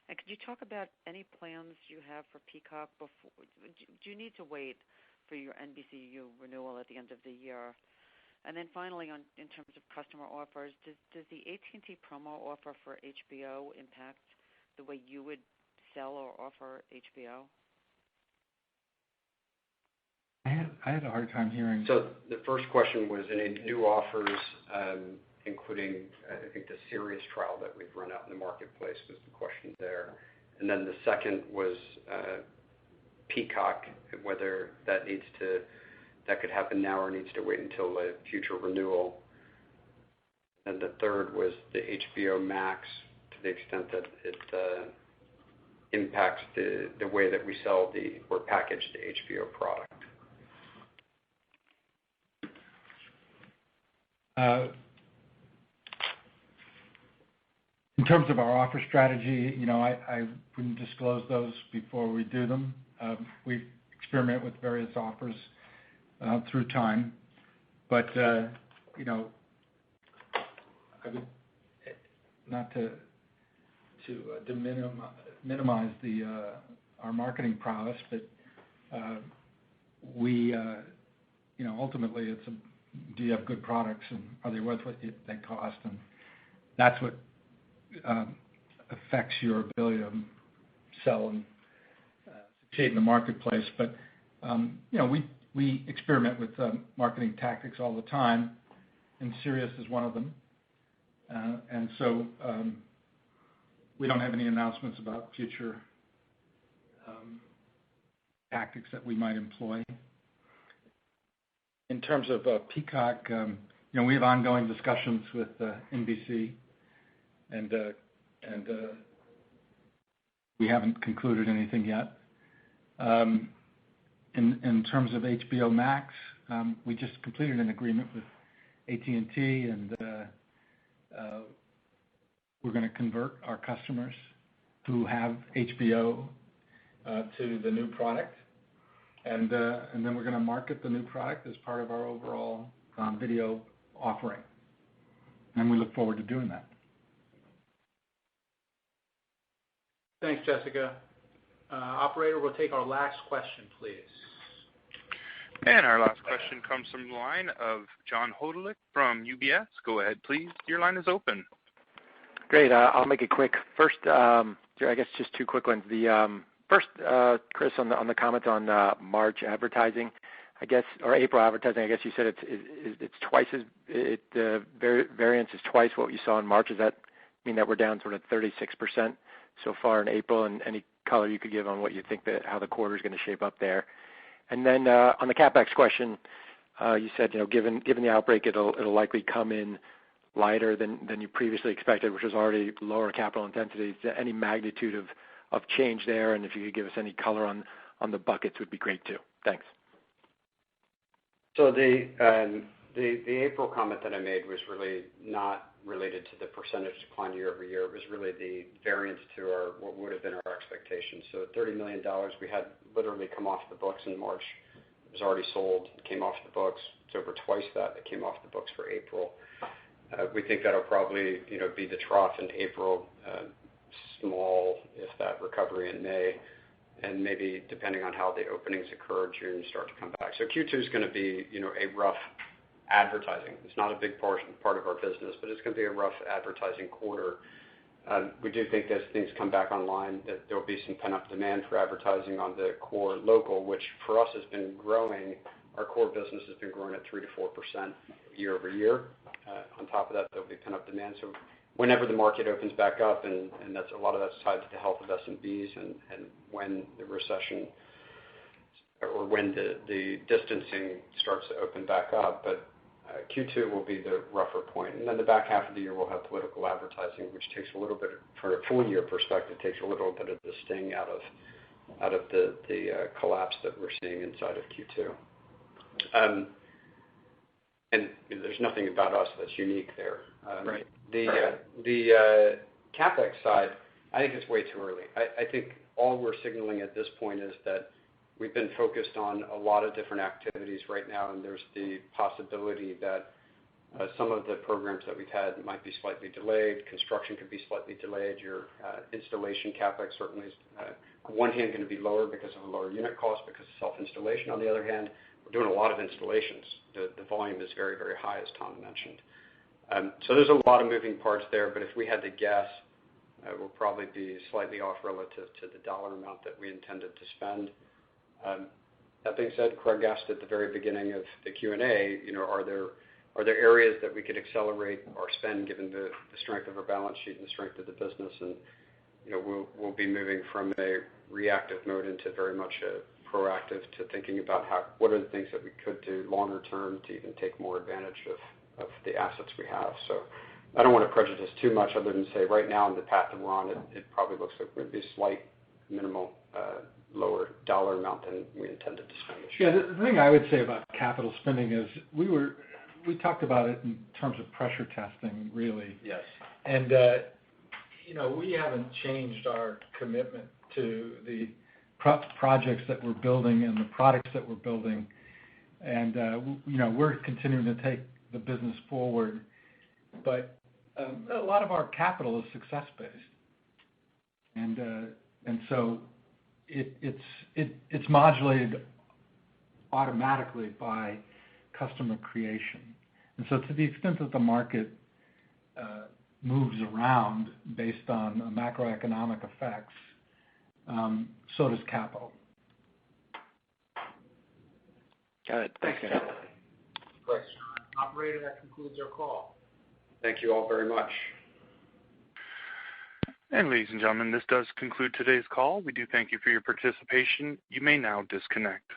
And could you talk about any plans you have for Peacock before? Do you need to wait for your NBCU renewal at the end of the year? And then finally, in terms of customer offers, does the AT&T promo offer for HBO impact the way you would sell or offer HBO? I had a hard time hearing. So the first question was any new offers, including, I think, the Sirius trial that we've run out in the marketplace was the question there. And then the second was Peacock, whether that could happen now or needs to wait until a future renewal. And the third was the HBO Max, to the extent that it impacts the way that we sell or package the HBO product. In terms of our offer strategy, I wouldn't disclose those before we do them. We experiment with various offers through time, but I would not to minimize our marketing prowess, but we ultimately it's do you have good products and are they worth what they cost, and that's what affects your ability to sell and succeed in the marketplace. But we experiment with marketing tactics all the time, and Sirius is one of them. And so we don't have any announcements about future tactics that we might employ. In terms of Peacock, we have ongoing discussions with NBC, and we haven't concluded anything yet. In terms of HBO Max, we just completed an agreement with AT&T, and we're going to convert our customers who have HBO to the new product, and then we're going to market the new product as part of our overall video offering, and we look forward to doing that. Thanks, Jessica. Operator, we'll take our last question, please. And our last question comes from the line of John Hodulik from UBS. Go ahead, please. Your line is open. Great. I'll make it quick. First, I guess just two quick ones. First, Chris, on the comment on March advertising, I guess, or April advertising, I guess you said it's twice the variance is twice what you saw in March. Does that mean that we're down sort of 36% so far in April? And any color you could give on what you think how the quarter is going to shape up there? And then on the CapEx question, you said given the outbreak, it'll likely come in lighter than you previously expected, which was already lower capital intensity. Is there any magnitude of change there? And if you could give us any color on the buckets would be great too. Thanks. So the April comment that I made was really not related to the percentage decline year over year. It was really the variance to what would have been our expectations. So $30 million we had literally come off the books in March. It was already sold. It came off the books. It's over twice that came off the books for April. We think that'll probably be the trough in April, small, if that, recovery in May, and maybe depending on how the openings occur, June start to come back. So Q2 is going to be a rough advertising. It's not a big part of our business, but it's going to be a rough advertising quarter. We do think as things come back online that there will be some pent-up demand for advertising on the core local, which for us has been growing. Our core business has been growing at 3 to 4% year over year. On top of that, there will be pent-up demand. So whenever the market opens back up, and a lot of that's tied to the health of SMBs and when the recession or when the distancing starts to open back up. But Q2 will be the rougher point. And then the back half of the year we'll have political advertising, which takes a little bit, for a full year perspective, takes a little bit of the sting out of the collapse that we're seeing inside of Q2. And there's nothing about us that's unique there. Right. The CapEx side, I think it's way too early. I think all we're signaling at this point is that we've been focused on a lot of different activities right now, and there's the possibility that Some of the programs that we've had might be slightly delayed. Construction could be slightly delayed. Your installation CapEx certainly is, on one hand, going to be lower because of a lower unit cost because of self-installation. On the other hand, we're doing a lot of installations. The volume is very, very high, as Tom mentioned. So there's a lot of moving parts there, but if we had to guess, we'll probably be slightly off relative to the dollar amount that we intended to spend. That being said, Craig asked at the very beginning of the Q&A, are there areas that we could accelerate our spend given the strength of our balance sheet and the strength of the business? And we'll be moving from a reactive mode into very much a proactive to thinking about what are the things that we could do longer term to even take more advantage of the assets we have. So I don't want to prejudice too much other than say right now in the path that we're on, it probably looks like we're going to be a slight minimal lower dollar amount than we intended to spend this year. Yeah, the thing I would say about capital spending is we talked about it in terms of pressure testing, really. Yes. And, we haven't changed our commitment to the projects that we're building and the products that we're building. And, we're continuing to take the business forward. But a lot of our capital is success-based. And so it's modulated automatically by customer creation. And so to the extent that the market moves around based on macroeconomic effects, so does capital. Got it. Thanks, guys. Thanks, John. Operator, that concludes our call. Thank you all very much. And ladies and gentlemen, this does conclude today's call. We do thank you for your participation. You may now disconnect.